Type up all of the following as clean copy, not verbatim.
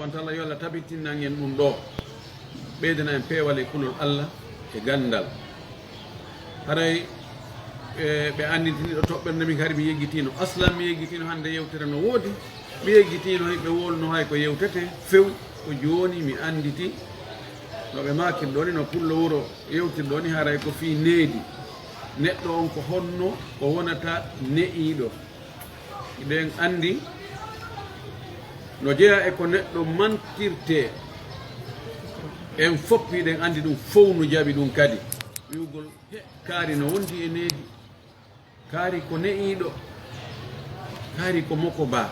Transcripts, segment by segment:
subhanahu wa taala yo Allah tabitinnan en ɗum ɗo ɓeydana en peewal e kulol Allah e gandal haray ɓe andintiniɗo toɓɓerde min kadi mi yeggitino aslan mi yeggitino hannde yewtere no woodi mi yeggitino ɓe wolno hay ko yewtete few ko jooni mi anditi no ɓe makirɗo ni no pullo wuro yewtirɗo ni haray ko fii needi neɗɗo on ko honno o wonata ne'iiɗo eɗen andi no jeeya e ko neɗɗo mantirte en fof eɗen andi ɗum fof no jaɓi ɗum kadi wiwgol kaari no wondi e needi kaari ko ne'iiɗo kaari ko moko baa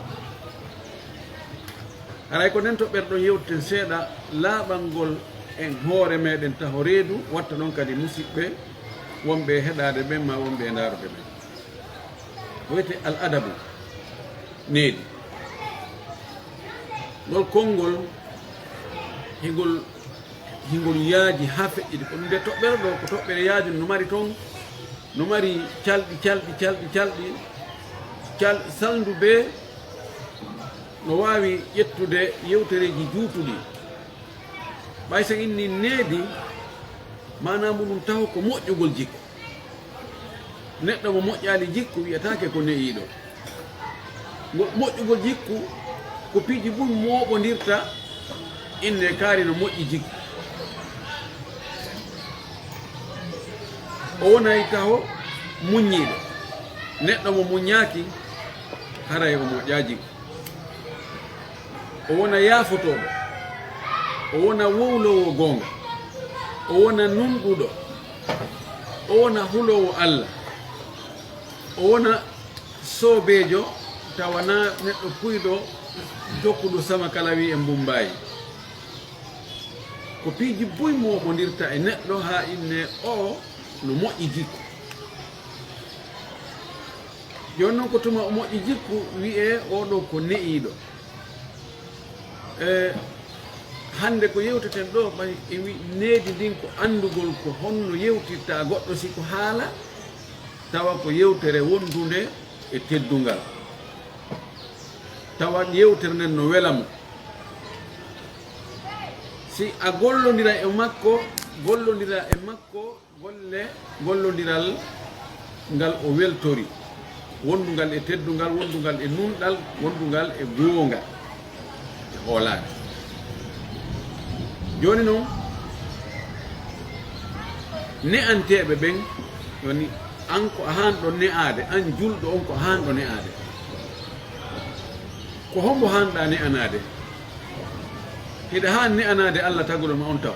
haray ko nden toɓɓerɗon yewteten seeɗa laaɓal ngol en hoore meɗen taho reedu watta ɗon kadi musidɓe wonɓe e heɗade ɓen ma wonɓe e ndarude ɓen wiyete al adabu needi ngol konngol hingol yaaji ha feƴƴiɗi ko ɗum nde toɓɓere ɗo ko toɓɓere yaaju no mari toon no mari calɗi salduɓe no wawi ƴettude yewtereji juutuɗi ɓay so inni needi manamu ɗum taw ko moƴƴugol jikku neɗɗo mo moƴƴali jikku wiyatake ko ne'iiɗo moƴƴugol jikku ko piiji ɓuri mooɓodirta inne kaari no moƴƴi jikku o wonay taho muññiiɗo neɗɗo mo muññaaki haray o moƴƴa jikku o wona yaafotoɗo o wona wowlowo goonga o wona nunɗuɗo o wona hulowo Allah o wona soobejo tawana neɗɗo puyɗo jokkuɗo sama kala wi e mbumbayi ko piiji boy moɓodirta e neɗɗo ha inne o no moƴƴi jikku joni noon ko tuma o moƴƴi jikku wiye oɗo ko ne'iɗo hande ko yewteten ɗo ɓay e wi needi ndin ko andugol ko honno yewtirta goɗɗo siko haala tawa ko yewtere wondude e teddungal tawa yewtere nden no welamo si a gollodira e makko gollodiral ngal o weltori wondungal e teddungal wondungal e nunɗal wondungal e goonga e hoolade joni noon ne'anteɓe ɓen woni an ko a hanɗo ne'ade an julɗo on ko hanɗo ne'ade ko hombo hanɗa ne'anade hiɗa hani ne'anade Allah taguɗo ma on taw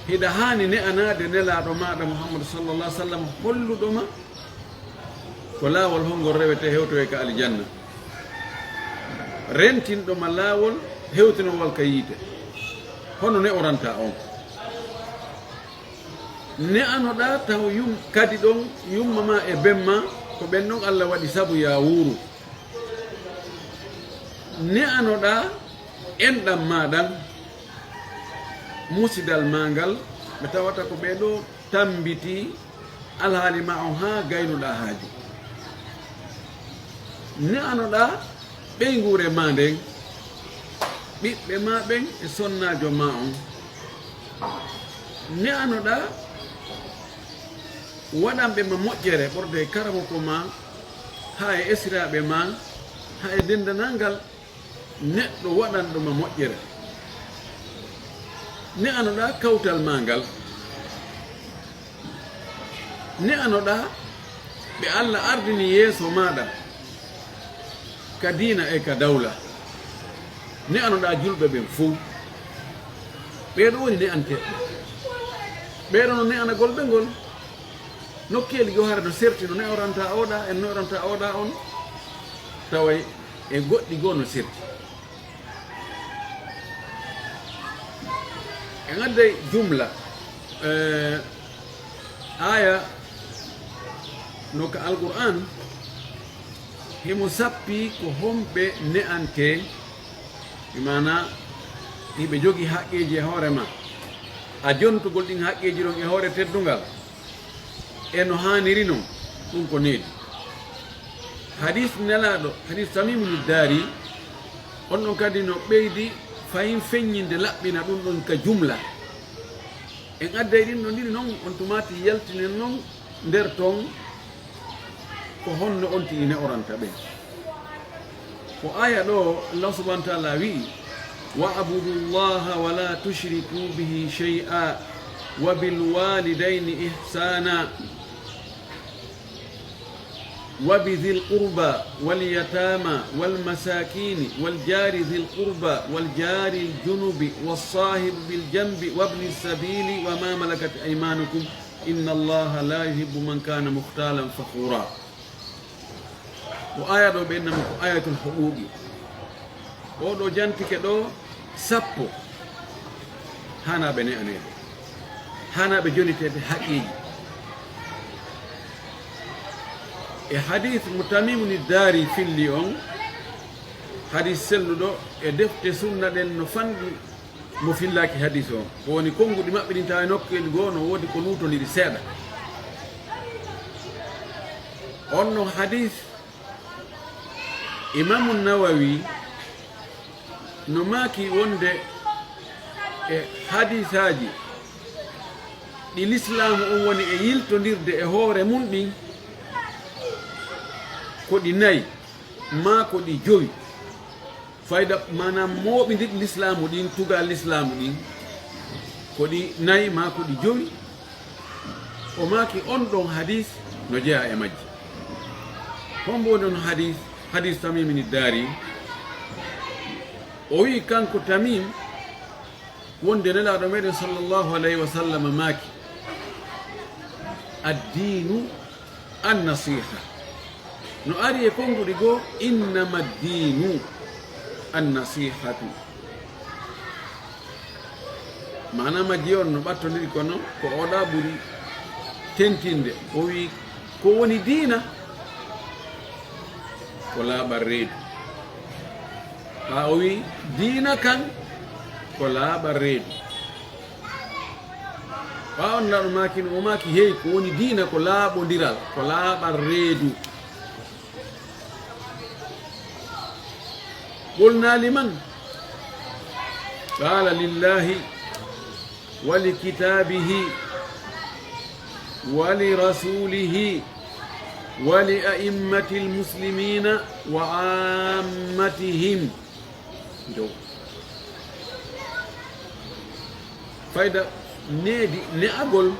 hiɗa hani ne'anade nelaɗo maɗa Muhammadu sallallahu alaihi wa sallam holluɗoma ko laawol hongol rewete hewtoye ka aljanna rentinɗoma laawol hewtinowal ka yiite hono ne oranta on ne anoɗa taw kadi ɗon yummama e bemma ko ɓen ɗon Allah waɗi sabu ya wuuru ne anoɗa enɗam maɗan musidal ma ngal ɓe tawata ko ɓeɗo tambiti alhaali ma on ha gaynuɗa haaju ne anoɗa ɓeygure ma nden ɓiɓɓe ma ɓen e sonnajo ma on ne anoɗa waɗanɓe ma moƴƴere ɓorde e karamoko ma ha e esiraɓe ma ha e dendanal ngal neɗɗo waɗanɗoma moƴƴere ne anoɗa kawtal ma ngal ne anoɗa ɓe Allah ardini yeeso maɗa ka diina e ka dawla ne anoɗa julɓe ɓen fo ɓeɗo woni ne anteɓe ɓeɗo no ne anagol ɓe ngol nokkeli go hara no serti no ne oranta oɗa en no oranta oɗa on taway e goɗɗi goo no serti en adday jumla aya no ka alquran himo sappi ko homɓe ne'ante imana hiɓe jogii haqqeji e hoore ma a jontugol ɗin haqqeji ɗon e hoore teddungal e no haniri noon ɗum ko needi hadis nelaɗo hadis Tamimul Dari on ɗon kadi no ɓeydi fayin feññinde laɓɓina ɗum ɗon ka jumla en adday ɗin no ndiri noon on tumati yaltinen noon nder toon ko honno on tini ne oranta ɓen ko aya ɗo allah subahana wa taala wi wa abudu llaha wala tushriku bihi shay'a wa bilwalidayni ihsana وبذي القربى واليتامى والمساكين والجار ذي القربى والجار الجنب والصاحب بالجنب وابن السبيل وما ملكت أيمانكم إن الله لا يحب من كان مختالا فخورا وآية دو بينما آية الحقوق ودو جانتك دو سبو هانا بني أنيد هانا بجوني حقيقي e hadith mutamimuni dari filli on hadith selluɗo e defte sunna ɗen no fanɗi mo fillaki hadith o ko woni konnguɗi maɓɓe ɗin tawa e nokkeli goo no woodi ko lutodiri seeɗa on no hadith imamu nawawi no maaki wonde e hadisaji ɗi l'islamu on woni e yiltodirde e hoore mum ɗin ko ɗi nayi ma ko ɗi joyi fayda manam mooɓi ndiɗ l'islamu ɗin tuga l'islamu ɗin ko ɗi nayi ma ko ɗi joyi o maaki on ɗon hadis no jeeya e majji hombo woni on hadis tamimini daari o wi kanko tamim wonde nelaɗo meɗen sallllahu alayhi wa sallam maaki addinu annasiha no ari e konnguɗi goo innama dinu annasihatu mana majji on no ɓattodiri kono ko oɗa ɓuri tentinde o wi ko woni diina ko laaɓal reedu ha o wi diina kan ko laaɓal reedu ɓa on laɗo makino o maki heeyi ko woni diina ko laaɓodiral ko laaɓal reedu قلنا لمن قال لله ولكتابه ولرسوله ولأئمة المسلمين وعامتهم فايدة نيدي نأقول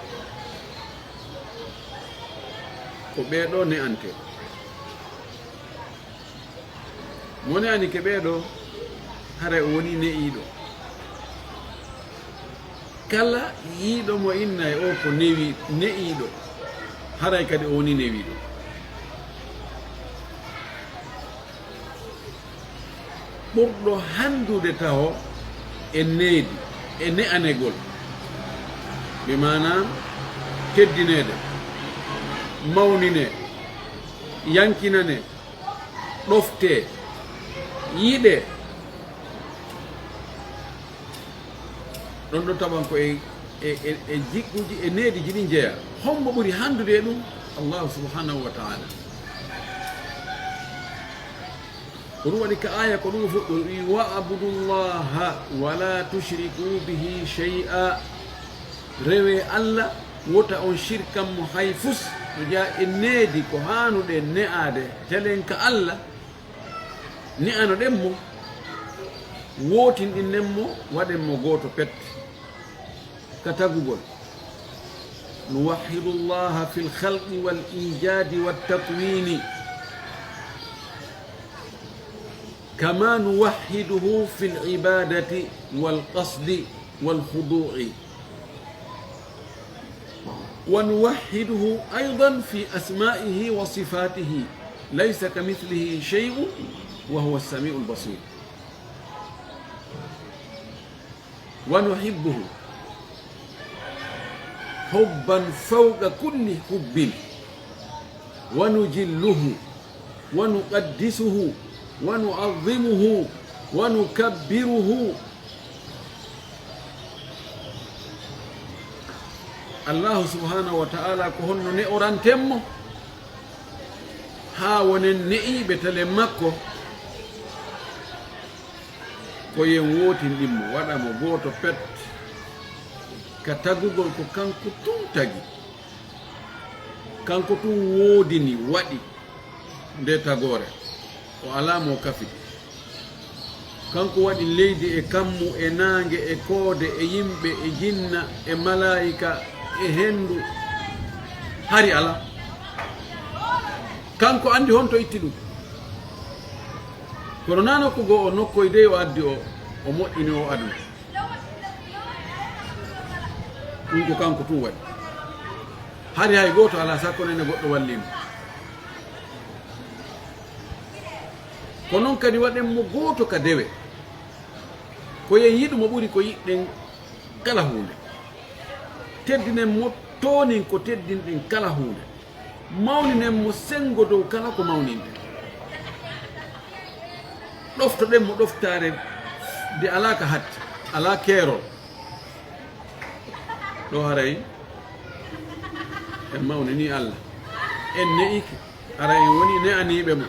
كبيرو نأنتي moni ani ke ɓeeɗo hara o woni ne'iiɗo kala yiiɗo mo inna e o ko ne'iiɗo haray kadi o woni newiiɗo ɓurɗo handude tawo e needi e ne'anegol ɓe mana teddineede mawnine yankinane ɗofte yiiɗe ɗon ɗo taɓan ko e jiɗɗuji e needi jiɗi jeeya hombo ɓuri handude e ɗum allahu subhanahu wa taala ko ɗum waɗi ka aya ko ɗum fuɗɗo wi wa abudullaha wala tushriku bihi shay'a rewe allah wota on shirkan mo hay fus no jeeya e needi ko hanuɗe ne'ade telen ka allah ne'anoɗen mo wotinɗinnen mo waɗen mo gooto pet ka tagugol nuwahhidu llaha fi lhalqi wal ijadi wattakwini kama nuwahhiduhu fi libadati walqasdi walkhudu'i ونوحده أيضا في أسمائه وصفاته ليس كمثله شيء وهو السميع البصير ونحبه حبا فوق كل حب ونجله ونقدسه ونعظمه ونكبره الله سبحانه وتعالى كهن نئران تمو ها ونن نئي بتلمكو ko yen wootindinmo waɗamo gooto pet ka tagugol ko kanko tun tagi kanko tun woodini waɗi nde tagore o alamo kafi kanko waɗi leydi e kammu e naange e koode e yimɓe e jinna e malaika e hendu hari ala kanko andi honto itti ɗum kono na nokku goo o nokkoye de o addi o moƴƴini o aduna ɗum ko kanko tun waɗi hari hay goto ala sakko nene goɗɗo wallimo ko noon kadi waɗenmo goto ka dewe ko yen yiɗumo ɓuri ko yiɗɗen kala hunde teddinen mo tonin ko teddinɗen kala hunde mawninen mo sengo dow kala ko mawninɗen ɗoftoɗen mo ɗoftare de ala ka hatti ala keerol ɗo haray en mawnini Allah en ne'iki ara en woni ne'aniɓe mo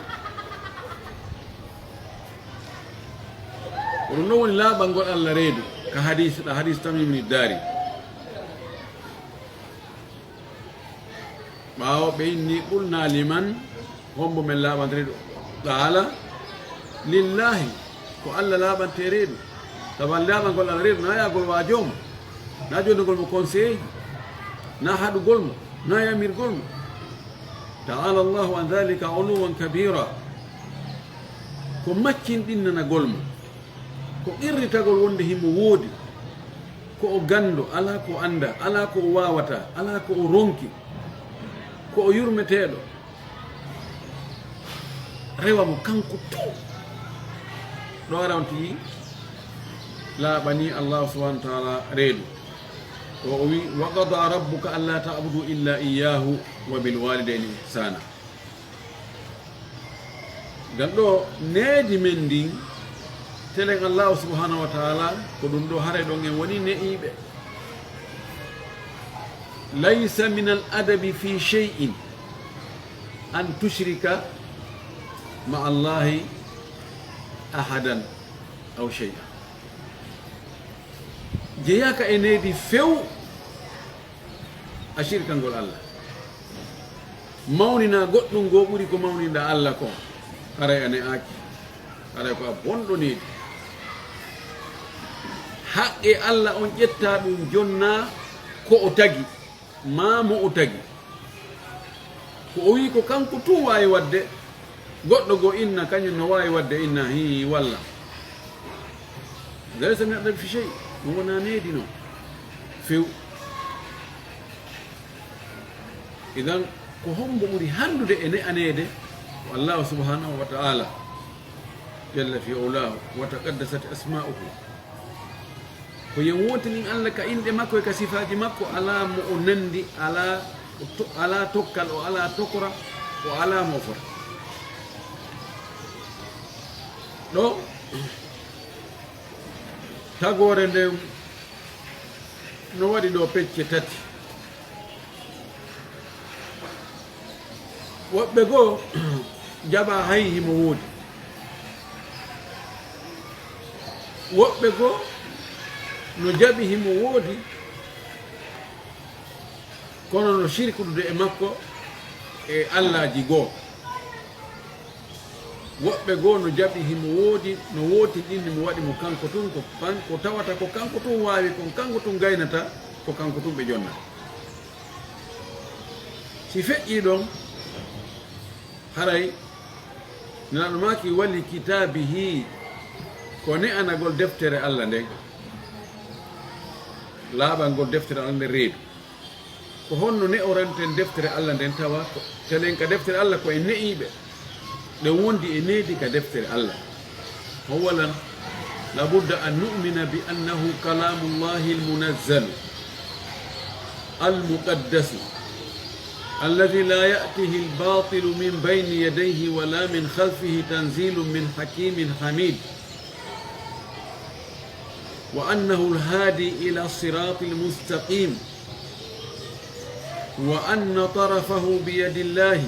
ɗum noon woni laaɓalngol Allah reedu ka hadis ɗa hadis Tamim ibn Dari ɓaawo ɓe inni qulna liman hombo men laaɓante reedu qala lillahi ko Allah laaɓante reedu saban laaɓalngol Allah reedu na yaagol waajomo na jondugol mo conseil na haɗugol mo na yamirgol mo ta'ala Allahu an dhalika uluwan kabira ko maccinɗinnanagol mo ko irritagol wonde himo woodi ko o gando ala ko anda ala ko o wawata ala ko o ronki ko o yurmeteɗo rewa mo kanko to ɗo aranti laaɓani Allah subhanahu wa ta'ala reedu o wi wa qada rabbuka alla ta'budu illa iyyahu wa bil walidayni ihsana dan ɗo needi men ndin telen Allah subhanahu wa ta'ala ko ɗum ɗo hare ɗon en woni ne'iɓe laysa min al adabi fi shay'in an tushrika ma Allahi ahadan aw shay'an jeyaka e needi few a shirkangol Allah mawnina goɗɗum go ɓuri ko mawninda Allah ko aray ane aaki aray ko a bonɗo needi haqqe Allah on ƴetta ɗum jonna ko o tagi ma mo o tagi ko o wi ko kanko tun wawi wadde goɗɗo go inna kañum no wawi wadde inna hi walla laysa min adabi fi shay ɗum wona needi noon few idan ko hombo ɓuri handude e ne'anede ko Allah subhanahu wa ta'ala jalla fi ulahu wa taqaddasat asma'uhu ko yen wotinin Allah ka inɗe makko e ka sifaji makko ala mo o nandi ala tokkal o ala tokora o ala mo fota ɗo tagore nde no waɗi ɗo pecce tati woɓɓe goo jaɓa hay himo woodi woɓɓe goo no jaɓi himo woodi kono no shirkudude e makko e allaji goo woɓɓe goo no jaɓi himo woodi no wooti ɗinni mo waɗi mo kanko tun ko tawata ko kanko tun waawi ko kanko tun gaynata ko kanko tun ɓe jonnata si feƴƴi ɗon haray nelaɗo maki walli kitabihi ko ne'anagol deftere Allah nden laaɓalngol deftere Allah nden reedu ko honno ne'oranten deftere Allah nden tawa telen ka deftere Allah ko e ne'iɓe ɗen wondi e needi ka deftere Allah awalan labudda an nu'mina bi annahu kalamullahi almunazzalu almuqaddasu الذي لا يأته الباطل من بين يديه ولا من خلفه تنزيل من حكيم حميد وأنه الهادي إلى الصراط المستقيم وأن طرفه بيد الله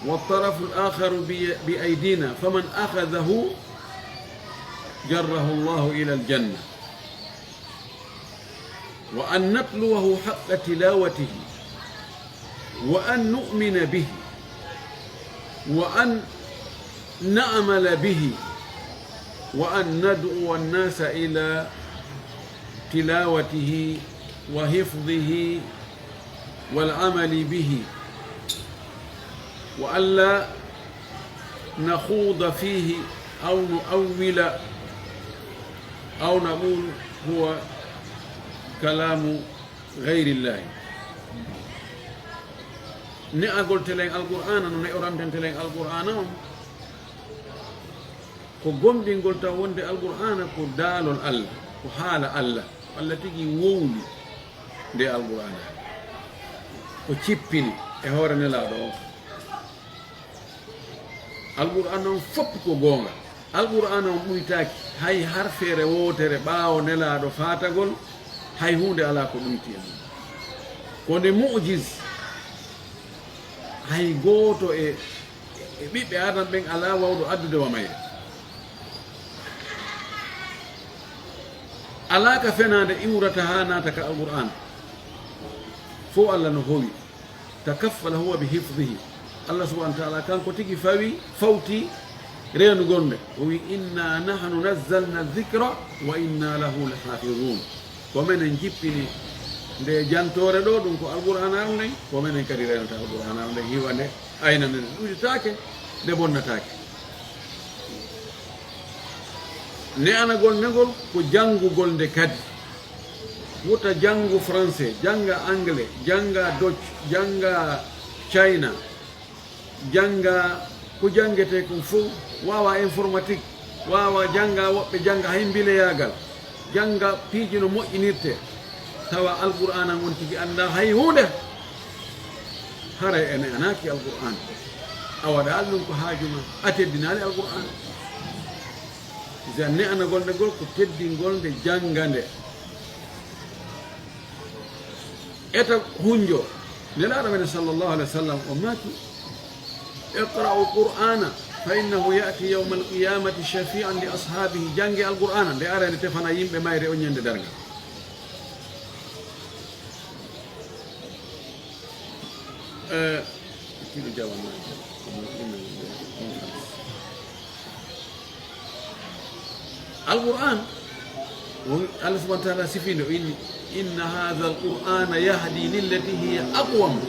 والطرف الآخر بأيدينا فمن أخذه جره الله إلى الجنة، وأن نتلوه حق تلاوته، وأن نؤمن به، وأن نعمل به، وأن ندعو الناس إلى تلاوته وحفظه والعمل به، وألا نخوض فيه أو نؤول أو نقول هو كلام غير الله. ni a goltelen alqur'ana no ne oramtentelen alqur'ana on ko gomɗingol taw wonde alqur'ana ko daalol allah, ko haala allah, allah tigi wowli nde alqur'ana, ko cippini e hoore nelaɗo o. alqur'ana on fopp ko goonga. alqur'ana on ɓuytaki hay harfere wotere ɓaawo nelaɗo fatagol, hay hunde ala ko ɗuyti en, ko nde mu'jiz hay gooto e ɓiɓɓe adam ɓen ala wawɗo addude wa mayre. ala ka fenade iwrata ha naata ka alqur'an fo allah no howi takaffala huwa bi hifdihi. allah subhanahu wa taala kanko tigi fawti reenugol nde, o wi inna nahnu nazzalna dhicra wa inna lahu lahafidun. ko menen jippini nde jantore ɗo ɗum ko alqur'ana on nden, ko menen kadi renata alqur'ana on nden hiwa nde ayna nde ɗuɗitake nde bonnatake. ne anagol negol ko janngugol nde kadi, wuta janngu français, jannga anglais, jannga dutch, jannga china, jannga ko janngete kon fof, wawa informatique, wawa jannga woɓɓe jannga hay mbileyagal, jannga piiji no moƴƴinirte, tawa alqur'ana on tigi anda hay hunde. haray ene anaki alqur'an, a waɗa allum ko haajuma, a teddinani alqur'an. ne anagol nde gol ko teddingol nde janngande. eta hunjo nelaɗo men sallllahu alih wa sallam o maki iqra'u qur'ana fa innahu ya'ti yawma alqiyamati shafi'an li ashabihi. jange alqur'ana nde ara nde tefana yimɓe mayre o ñande dargal. القرآن الله سبحانه وتعالى سفينه إن هذا القرآن يهدي للتي هي أقوم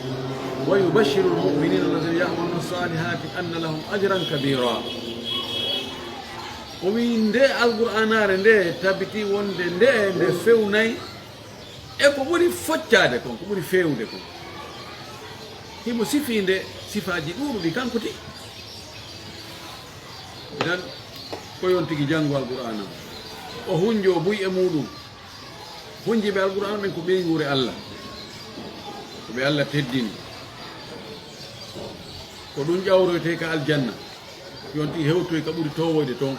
ويبشر المؤمنين الذين يعملون الصالحات أن لهم أجرا كبيرا. ومن ده القرآن ده تبتي وند ده فيوناي إكو بري فتشة كون كو بري فيون ده كون هي سفين ده سفاجي أورو بكان كتي. إذن ko yontigi janngo alqur'ana o hunjo buy e muɗum hunjiɓe alqur'ana ɓen ko ɓeygure allah, ko ɓe allah teddini, ko ɗum ƴawroyte ka aljanna, yonti hewtoy ka ɓuri towoyde toon.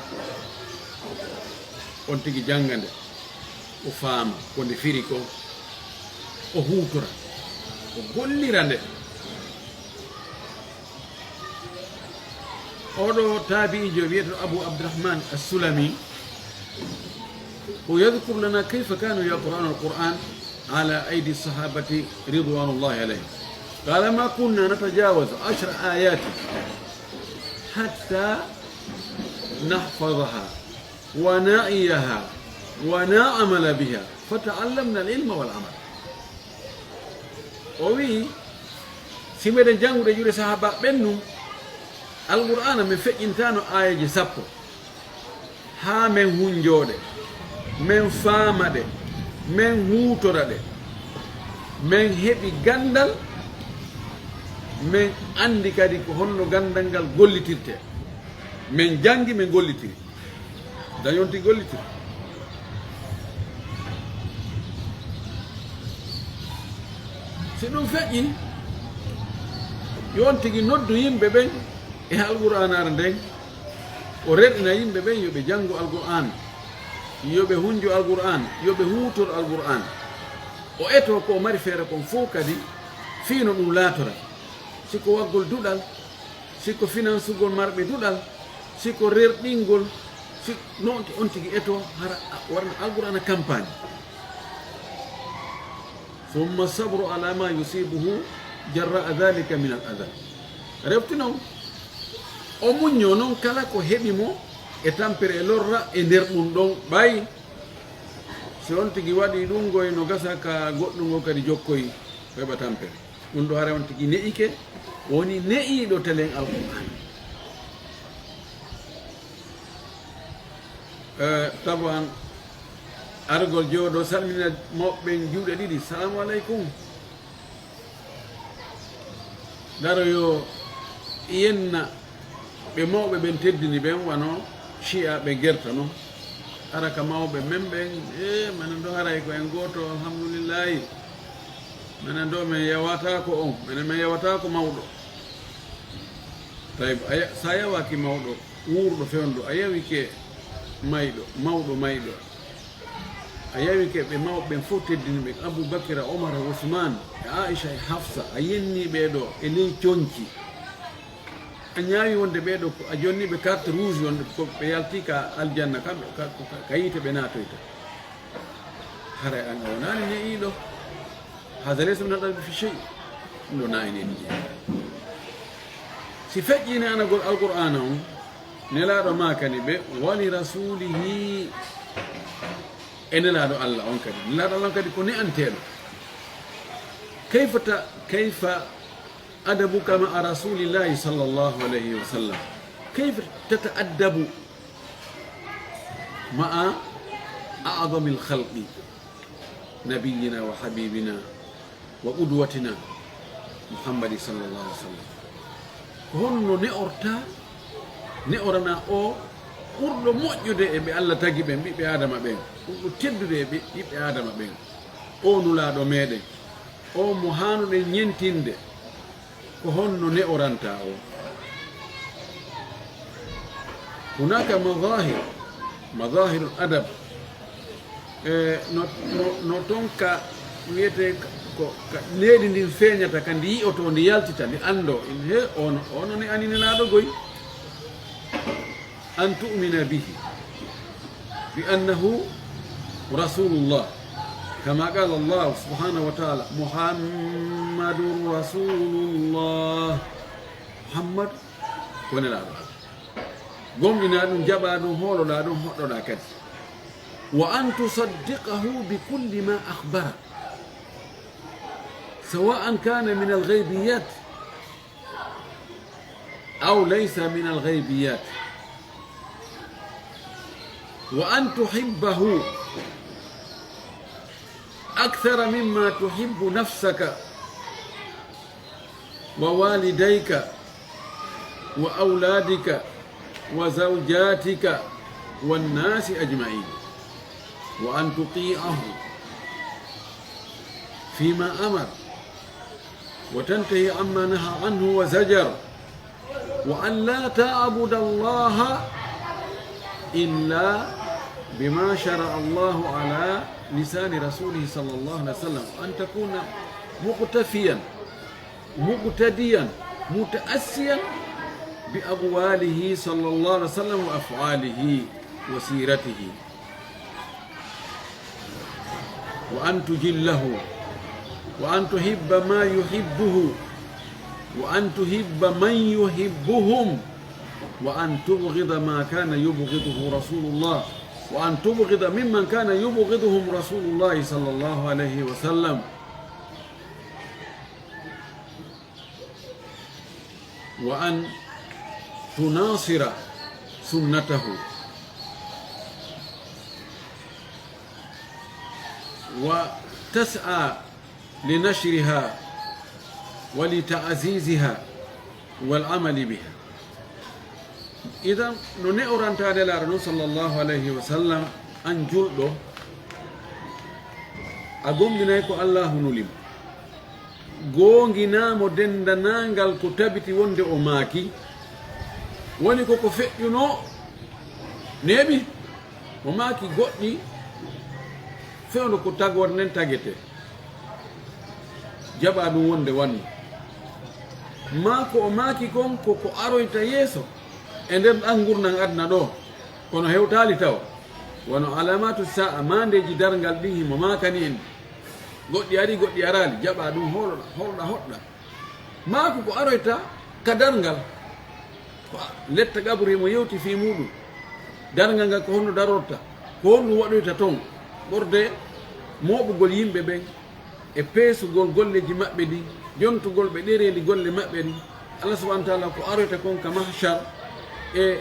on tigi jannga nde o faama ko nde firi ko, o hutora, o gollira nde. oɗo taabi'ijo wiyeto abou abdourahman assulami ويذكر لنا كيف كانوا يقرؤون القرآن على أيدي الصحابة رضوان الله عليهم. قال ما كنا نتجاوز 10 آيات حتى نحفظها ونعيها ونعمل بها فتعلمنا العلم والعمل. وي سيمدن جانغو دي جوري صحابة بنو القرآن من فئنتانو آية 10 ها من هنجودة من فامده من هوتورده من heɓi gandal min andi kadi ko honno gandal ngal gollitirte, min jangi min gollitiri, dañonti gollitiri. si ɗum feƴƴi yon tigi noddu yimɓe ɓen e alqur'anare nden, o reɗina yimɓe ɓen yoɓe janngo alqur'an, yoɓe hunjo alqur'an, yoɓe hutor alqur'an. o eto ko mari feere kon fof kadi fiino ɗum laatora, siko waggol duɗal, siko finansugol marɓe duɗal, siko rerɗingol, si noon on tigi eto hara warna alqur'ana campagne summa sabru ala ma yusibuhu jarra dhalika min al adha reftino o muñño noon kala ko heɓi mo e tampere e lorra e nder ɗum ɗon ɓayi si on tigi waɗi ɗum goy no gasa ka goɗɗum ngo kadi jokkoy heɓa tampere ɗum ɗo hara on tigi ne'ike woni ne'iɗo telen alqur'an tabu an argol jooɗo salmina mawɓe juuɗe ɗiɗi salamu aleykum daro yo yenna ɓe mawɓe ɓen teddini ɓen wano chia ɓe gerta noon ara ka mawɓe men ɓen minen ɗo haray ko en gooto alhamdulillahi minen ɗo min yawata ko on minen min yawata ko mawɗo tawi sa yawaki mawɗo wuurɗo fewnɗo a yawi ke mayɗo mawɗo mayɗo a yawi ke ɓe mawɓe ɓen fof teddini ɓe aboubacra omar ousmane e aicha e hafsa a yenni ɓeɗo e ley coñci a ñaawi wonde ɓeɗo a jonniɓe carte rouge wonde ko ɓe yalti ka aljanna kamɓe ka yiite ɓe natoyta haray an a wonani ne'iɗo hada laysa min alɗaɓe fi chey ɗum ɗo nayini en jeeyi si feƴƴini anagol alqur'ana on nelaɗo ma kadi ɓe wali rasulihi e nelaɗo allah on kadi nelaɗo allah on kadi ko ne'anteɗo kayfa adabuka ma'a rasulillahi sallallahu alayhi wa sallam kayfa tata'addabu ma'a a'zami al-khalqi nabiyina wa habibina wa qudwatina muhammadi sallallahu alayhi wa sallam ko honno ne'orana o ɓurɗo moƴƴude e ɓe allah tagi ɓen ɓiɓɓe adama ɓen ɓurɗo teddude e ɓiɓɓe adama ɓen o nulaɗo meɗen o mo hanuɗen ñentinde ko honno ne'oranta o hunaka madahir adab no toon ka wiyete ko leydi ndin feeñata ka ndi yi'oto ndi yaltita ndi ando he ono ne aninelaɗo goy an tu'mina bihi bi annahu rasulullah kama qala Allah subhanahu wa ta'ala muhammadur rasulullah muhammad wonelaɗo gomɗina ɗum jaɓa ɗum hooloɗa ɗum hoɗɗoɗa kadi wa an tusaddiqahu bi kulli ma akhbara سواء كان من الغيبيات أو ليس من الغيبيات وأن تحبه أكثر مما تحب نفسك ووالديك وأولادك وزوجاتك والناس أجمعين وأن تطيعه فيما أمر وتنتهي عما نهى عنه وزجر وأن لا تعبد الله إلا بما شرع الله على لسان رسوله صلى الله عليه وسلم أن تكون مقتفيا مقتديا متأسيا بأقواله صلى الله عليه وسلم وأفعاله وسيرته وأن تجله وأن تحب ما يحبه وأن تحب من يحبهم وأن تبغض ما كان يبغضه رسول الله وأن تبغض ممن كان يبغضهم رسول الله صلى الله عليه وسلم وأن تناصر سنته وتسعى لنشرها ولتعزيزها والعمل بها إذا نؤرن تعالى رسول صلى الله عليه وسلم أن جلده أقوم بنايكو الله نلم gongina mo dendanangal ko tabiti wonde o maaki woni koko feƴƴuno neeɓi o maaki goɗɗi fewno ko tagor nen tagete jaɓa ɗum wonde wanno ma ko o maaki kon koko aroyta yeeso e nder ɗan gurnan adna ɗo kono hewtali taw wono alamatu sa'a mandeji dargal ɗi himo makani en goɗɗi ari goɗɗi arali jaɓa ɗum holɗa hoɗɗa maako ko aroyta ka dargal ko letta gabru himo yewti fi muɗum dargal ngal ko honno darorta ko honɗum waɗoyta toon ɓorde moɓugol yimɓe ɓen e peesugol golleji maɓɓe ɗi jontugol ɓe ɗereli golle maɓɓe ɗi allah subahana taala ko aroyta kon ka mahchar e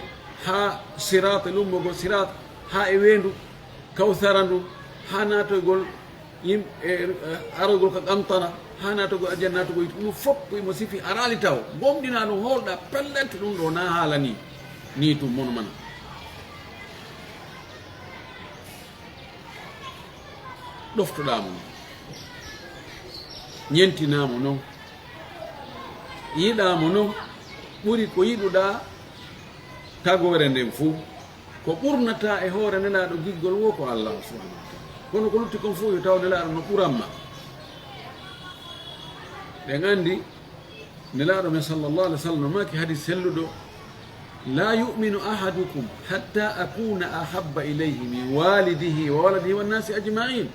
ha sirat lummogol sirat ha e weendu kawsara ndu ha natoygol yimɓe arogol ko qamtara ha natogol ajan natogol ɗum fof ko imo sifi arali taw gomɗina ɗum holɗa pellente ɗum ɗo na haala ni tum mono mana ɗoftoɗamo ñentinamo noon yiɗamo noon ɓuri ko yiɗuɗa tagore nden fuu ko ɓurnata e hoore nelaɗo giggol wo ko allah subahanahu wa taala kono ko lutti kon fuu yo taw nelaɗo no ɓuranma ɓen andi nelaɗo men sallllahu alih w sallam no maki hadis selluɗo la yuminu ahadukum hatta akuna ahabba ilayhi min walidihi wa waladihi wannasi ajmain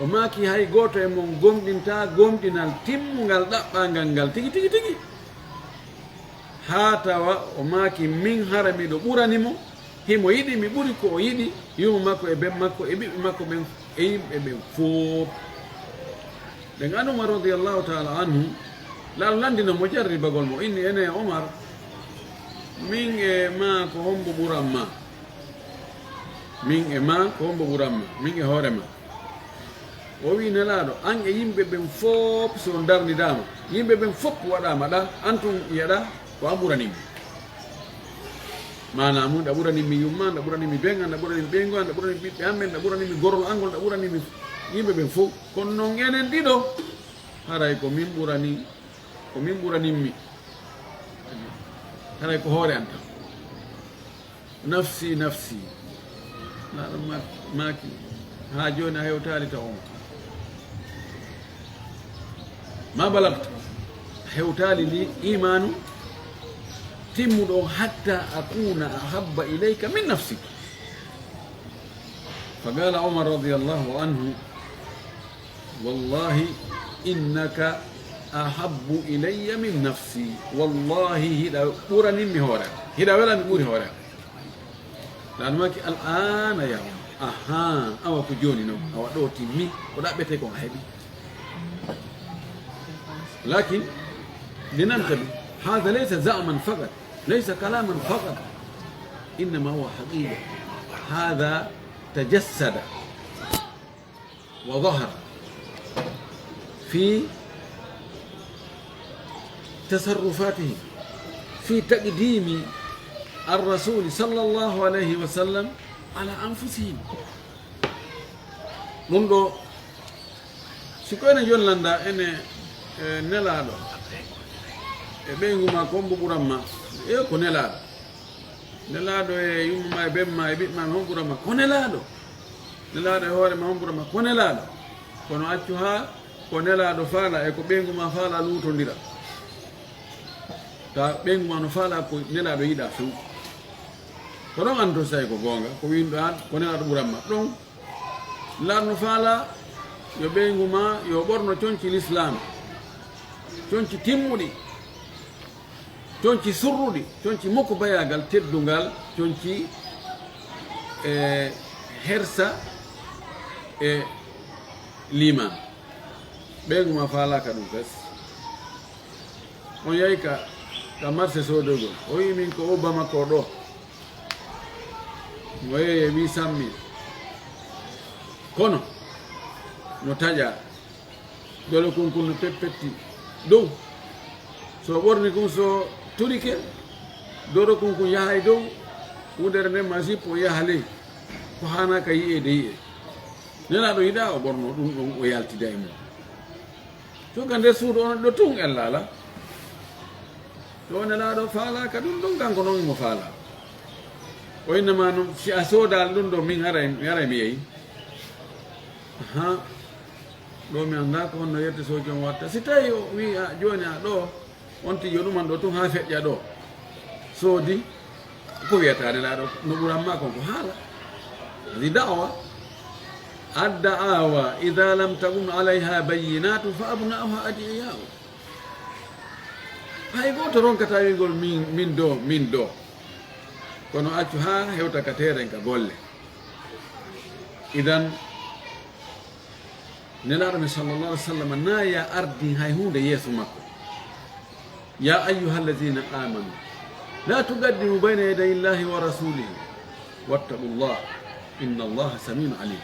o maki hay goto e mon gomɗinta gomɗinal timmugal ɗaɓɓangal ngal tigi tigi tigi ha tawa o maki min hara miɗo ɓuranimo himo yiɗi mi ɓuri ko o yiɗi yumo makko e ben makko e ɓiɓɓe makko ɓen e yimɓe ɓen fof ɓen an umar radiallahu taala anhu laalo landino mo jarribagol mo inni ene omar min e ma ko hombo ɓuranma min e ma ko hombo ɓuranma min e hoorema o wi nelaɗo an e yimɓe ɓen fof so darnidama yimɓe ɓen fof waɗama ɗa an tun yiyaɗa ko an ɓuranimi mana mum ɗa ɓuranimi yumma ɗa ɓuranimi ɓen an ɗa ɓuranimi ɓeygo an ɗa ɓuranimi ɓiɓɓe amen ɗa ɓuranimi gorol angol ɗa ɓuranimi yimɓe ɓen fof kono noon enen ɗiɗo haray ko min ɓuranimmi haray ko hoore an tan nafsi nafsi laɗo maki ha joni a hewtali ta on ma balagta hewtali li imanu timmuɗo hatta akuna ahabba ilayka min nafsik faqala umar radiallahu anhu wallahi innaka ahabbu ilayya min nafsi wallahi hiɗa ɓuraninmi hoore hiɗa welami ɓuuri hoore ɗan maki al ana ya aha awa ko joni noon awa ɗo timmi ko ɗaɓɓete kon heeɓi lakin linantabi hada laysa zaman faqat ليس كلاما فقط إنما هو حقيقة هذا تجسد وظهر في تصرفاته في تقديم الرسول صلى الله عليه وسلم على أنفسهم منذ سكوين جون لندا إن نلادو ɓeyguma ko mbo ɓuranma e ko nelaɗo e yummuma e bemma e ɓiɓɓema hon ɓuranma ko nelaɗo e hoorema hon ɓuranma ko nelaɗo kono accu ha ko nelaɗo faala e ko ɓeyguma faala lutodira ta ɓeyguma no faala ko nelaɗo yiɗa few ko ɗon anto tawi ko gonga ko winɗo an ko nelaɗo ɓuranma ɗon nelaɗo no faala yo ɓeyguma yo ɓorno conci l'islam conci timmuɗi conci surruɗi conci mokko bayagal teddungal conci hersa e liman ɓeyguma falaka ɗum fes on yahi ka marché sodogol o wi min ko obba makko ɗo o yeeye 800 000 kono no taƴa dole kunkun no peppetti dow so ɓorni kum so turike doro kunkun yaha e dow wudere nden ma sippo yaha ley ko hanaka yiyede yiye nelaɗo yiɗa o ɓorno ɗum ɗon o yaltida e mum coga nder suudu on ɗo tun ellala to nelaɗo faalaka ɗum ɗon kanko noon imo faala o innama noon si a soodal ɗum ɗo min haray mi yeyi ha ɗo mi anda ko honno yerde soji on watta si tawi o wi joni a ɗo on tijo ɗuman ɗo tun ha feƴƴa ɗo soodi ko wiyata nelaɗo no ɓuranma kon ko haala hadi dawa adda'awa ida lam takun alayha bayinatu fa abna'uha adiyahu hay goto ronkata wigol min do kono accu ha hewta ka teren ka golle idan nelaɗo mi sallallah alih w sallam naya ardi hay hunde yeeso makko ya ayuha alladina amanu la tugaddimu bayna yaday illahi wa rasulihi wattaqu llah inna allaha samiun alim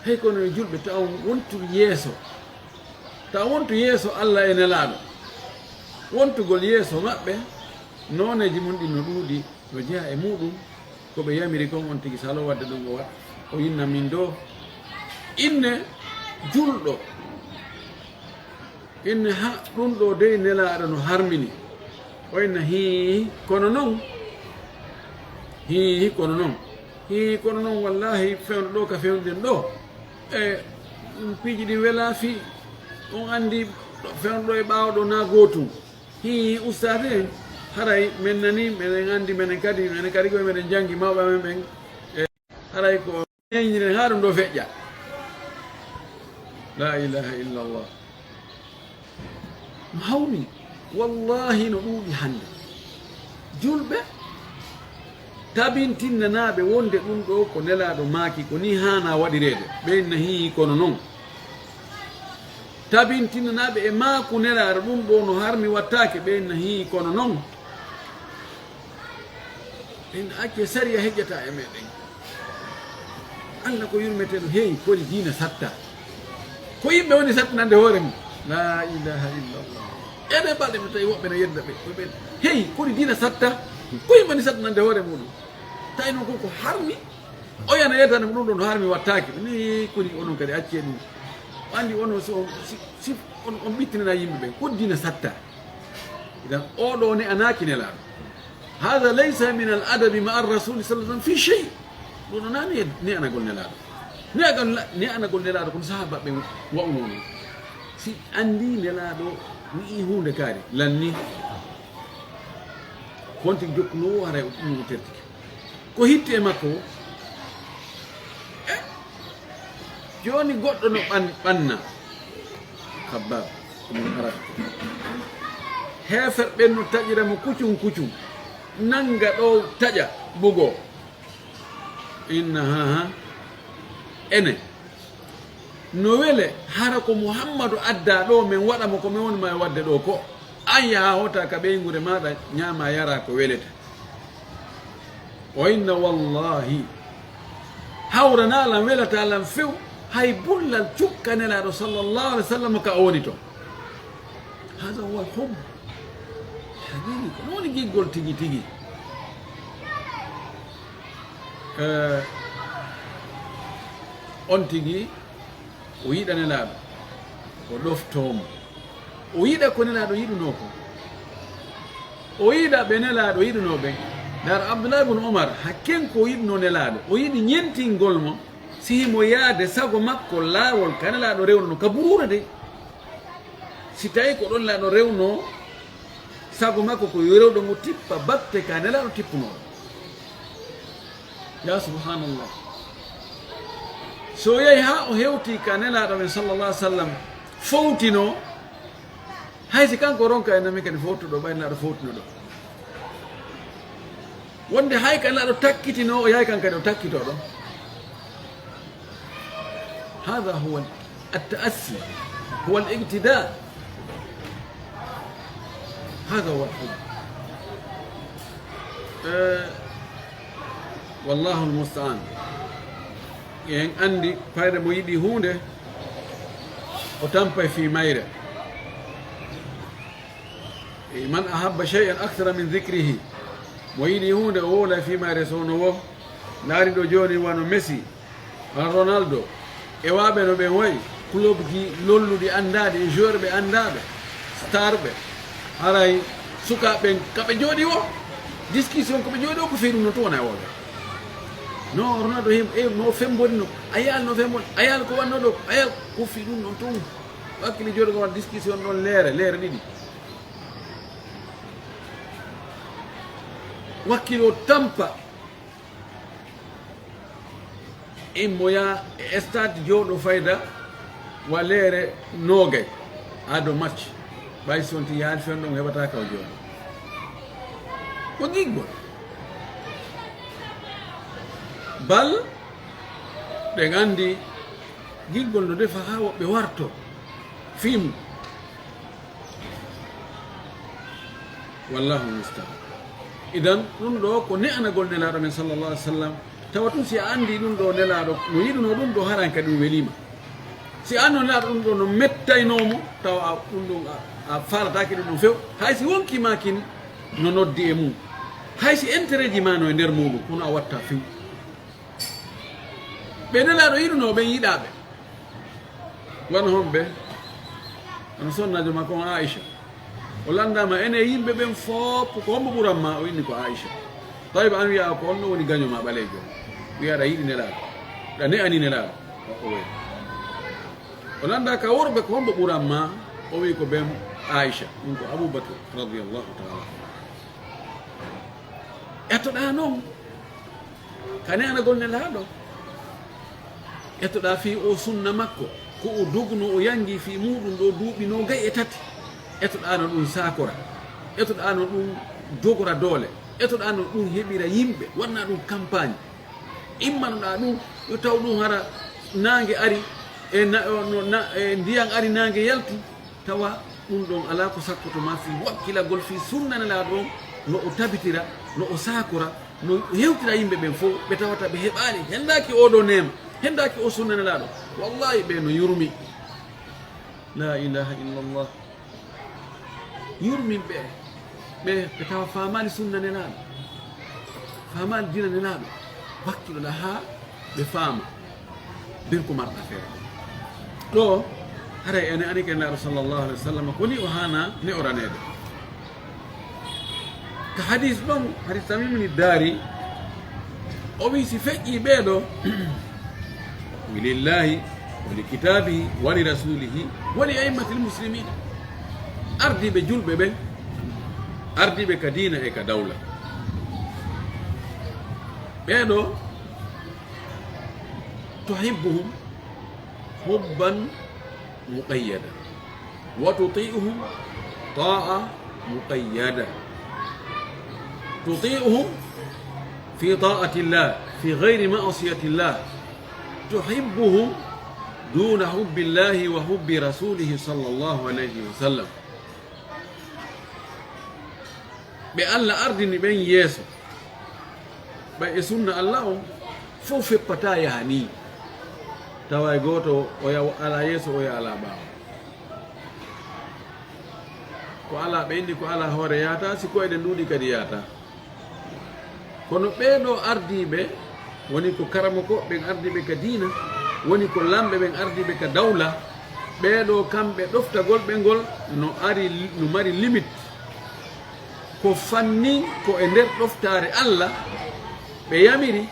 hay kono julɓe taw wontu yeeso allah e nelaɗo wontugol yeeso maɓɓe noneji mum ɗi no ɗuuɗi no jeeya e muɗum koɓe yamiri kon on tigui salo wadde ɗum o waɗa o yinna min do inne julɗo inne ha ɗum ɗo dey nelaɗo no harmini o inna hii kono noon wallahi fewno ɗo ka fewnuɗen ɗo e piiji ɗi wela fi on andi fewno ɗo e ɓawɗo na gotum hi ustade en haray men nani menen andi menen kadi koye meɗen janggi mawɓe men ɓen e haray ko ñeñiren ha ɗum ɗo feƴƴa la ilaha illallah no hawni wallahi no ɗuuɗi hande julɓe tabintinnanaɓe wonde ɗum ɗo ko nelaɗo maaki ko ni hana waɗirede ɓeynna hii kono noon tabintinnanaɓe e maaku nelaɗo ɗum ɗo no harmi wattake ɓeynna hii kono noon en acce sariya heƴƴata e meɗen allah ko yurmeteɗo heewi kodi diina satta ko yimɓe woni sattanande hoore mum la ilaha illallah ene balɗe mi tawi woɓɓe no yedda ɓe heyi kodi diina satta ko yimɓe woni sattanande hoore muɗum tawi noon koko harmi o yana yettande mo ɗum ɗo no harmi wattake ni kodi onon kadi acce ɗum andi ono so si on ɓittinana yimɓe ɓe kodi diina satta idan oɗo ne anaki nelaɗo hada laysa min al adabi ma ar rasuli sallah sallam fi chey ɗum ɗo nani ne anagol nelaɗo ne anagol nelaɗo kono sahaba ɓe wawno noon si andi nelaɗo wi'i hunde kaari lanni wonti jokkunowo haray ɗum o tertike ko hitti e makko joni goɗɗo no ɓanna habbab omon arata heefer ɓen no taƴira mo kuccum nanga ɗo taƴa bugo inna ha ene no wele hara ko muhammadu adda ɗo min waɗamo ko min wonima e wadde ɗo ko an yaha hota ka ɓeygure maɗa ñama yara ko weleta o inna wallahi hawranalan welatalan few hay bullal cukka nelaɗo sallllahu alih w sallam ka o woni to hada huwa lhub haqiqi ko no woni giggol tigi on tigi o yiɗa nelaɗo o ɗoftomo o yiɗa ko nelaɗo yiɗuno ko o yiɗa ɓe nelaɗo yiɗuno ɓen dar abdoulahi ibne omar hakken ko yiɗuno nelaɗo o yiɗi ñentingol mo sihimo yaade sago makko laawol ka nelaɗo rewno ka burura de si tawi ko ɗon laɗo rewno sago makko ko rewɗo mo tippa batte ka nelaɗo tippunoɗo ya subhanallah so yehi ha o hewti ka nelaɗo men sallallah alih w sallam fowtino haysi kanko ronka e nami kadi fowtuɗo ɓay nelaɗo fowtino ɗo wonde hay ka nelaɗo takkitino o yahay kan kadi o takkito ɗo hada huwa التأسي هو الاقتداء هذا هو الحب والله المستعان yen andi fayre mo yiɗi hunde o tampay fi mayre man ahabba shay'an akthara min dhikrihi mo yiɗi hunde o wola fi mayre sono wo laari ɗo joni wano Messi wan Ronaldo e waɓe no ɓen wayi club ji lolluɗi andaɗi e joueur ɓe andaɓe star ɓe haray sukaɓen kaɓe jooɗi o discussion koɓe jooɗi o ko fewi ɗum no to wona e woɓe non Ronaldo no fembonino ayal no fembon ayal ko wanno ɗo ayal ko fi ɗum noon toon hakkille jooɗo ko wat discussion ɗon leere ɗiɗi wakkilo tampa immoya e stade jooɗo fayda walere noogay ado match ɓay sonti yaali fen ɗon heɓata kaw jooɗo ko giggol bal ɗen andi giggol no defa ha woɓɓe warto film wallahu mustaan idan ɗum ɗo ko ne'anagol nelaɗo men sallallah alih w sallam tawa tun si a andi ɗum ɗo nelaɗo no yiɗuno ɗum ɗo haran kadi ɗum welima si anno nelaɗo ɗum ɗo no mettaynomo tawa ɗum ɗum a falataki ɗum ɗum few haysi wonkima kin no noddi e mum haysi intérêt ji ma no e nder muɗum kono a watta few ɓe nelaɗo yiɗuno ɓen yiɗaɓe wona honɓe ono sonnajo makko on aicha o landama ene yimɓe ɓen fof ko hombo ɓuranma o inni ko aicha tawi an wiya ko onno woni gañoma ɓalejo wiyaɗa yiɗi nelaɗo ɗa ne'ani nelaɗo o wi o landa ka worɓe ko hombo ɓuranma o wi ko ɓen aicha ɗum ko aboubacre radiallahu taala ettoɗa noon ka ne'anagol nelaɗo ettoɗa fi o sunna makko ko o dogno o yangi fi muɗum ɗo duuɓi no gay e tati ettoɗano ɗum sakora ettoɗano ɗum jogora doole ettoɗano ɗum heɓira yimɓe wanna ɗum campagne immanoɗa ɗum yo taw ɗum hara nangue ari e ndiyan ari nangue yalti tawa ɗum ɗon ala ko sakkotoma fi wakkilagol fi sunnanelaɗo on no o tabitira no o sakora no hewtira yimɓe ɓen fof ɓe tawata ɓe heɓani hendaki oɗo nema hendaki o sunnanelaɗo wallahi ɓe no yurmi la ilaha illallah yurmin ɓe tawa famani sunnanelaɗo famani dina nelaɗo wakkiloɗa ha ɓe faama ɓen ko marɗa feere ɗo haray ene ani ke nelaɗo sallllahu alih wa sallam koni o hana ne oranede ka hadis ɗon hadis tamimini daari o wi si feƴƴi ɓeeɗo lillahi wa li kitabihi wa li rasulihi wa li aimmati lmuslimin ardiɓe julɓe ɓen ardiɓe ka dina e ka dawla ɓeeɗo tuhibbuhum hubban muqayyada wa tuti'uhum ta'a muqayyada tuti'uhum fi ta'ati llah fi gayri ma'siyati llah تحبهم دون حب الله وحب رسوله صلى الله عليه وسلم بأن أردني بين يسوع بأسون الله فوف بتاعي هني تواي غوتو ويا على يسوع ويا على بابا ko ala ɓeyndi ko ala hoore yata siko eɗen nduuɗi kadi yata kono ɓeeɗo ardiɓe woni ko karamoko ɓen ardiɓe ka diina woni ko lamɓe ɓen ardiɓe ka dawla ɓeeɗo kamɓe ɗoftagol ɓe ngol no mari limite ko fanni ko e nder ɗoftare Allah ɓe yamiri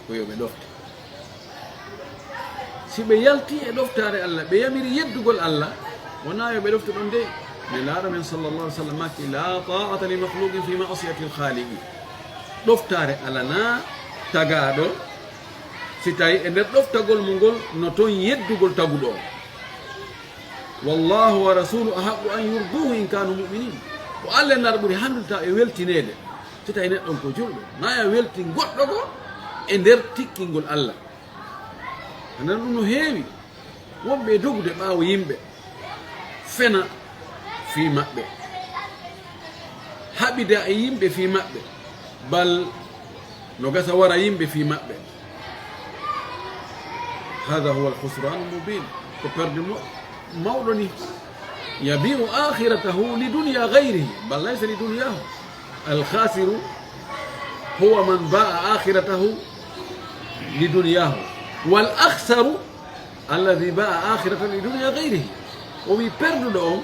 ko yo ɓe ɗofta si ɓe yalti e ɗoftare Allah ɓe yamiri yeddugol Allah wona yo ɓe ɗofta ɗon de nelaɗo men sallllahu alih w sallam makki la ta'ata li makhluqin fi ma'siyati lkhaliqi ɗoftare Allah na tagaɗo si tawi e nder ɗoftagol mu ngol no toon yeddugol taguɗo o wallahu wa rasulu ahaqu an yurduhu in kanu muminin ko Allah nar ɓuuri handulta e weltinede si tawi neɗɗon ko julɗo naya welti goɗɗo ko e nder tikkingol Allah anan ɗum no heewi wonɓe dogude ɓaawo yimɓe fena fi maɓɓe haɓida e yimɓe fi maɓɓe bal no gasa wara yimɓe fi maɓɓe hada huwa alkhusran mubin ko perde mawɗo ni yabiu akhiratahu li dunia gayrihi bal laysa li duniyahu alkhasiru huwa man baa akhiratahu li duniyahu wal akhsaru alladi baa akhiratahu li dunia gayrihi o wi perduɗo on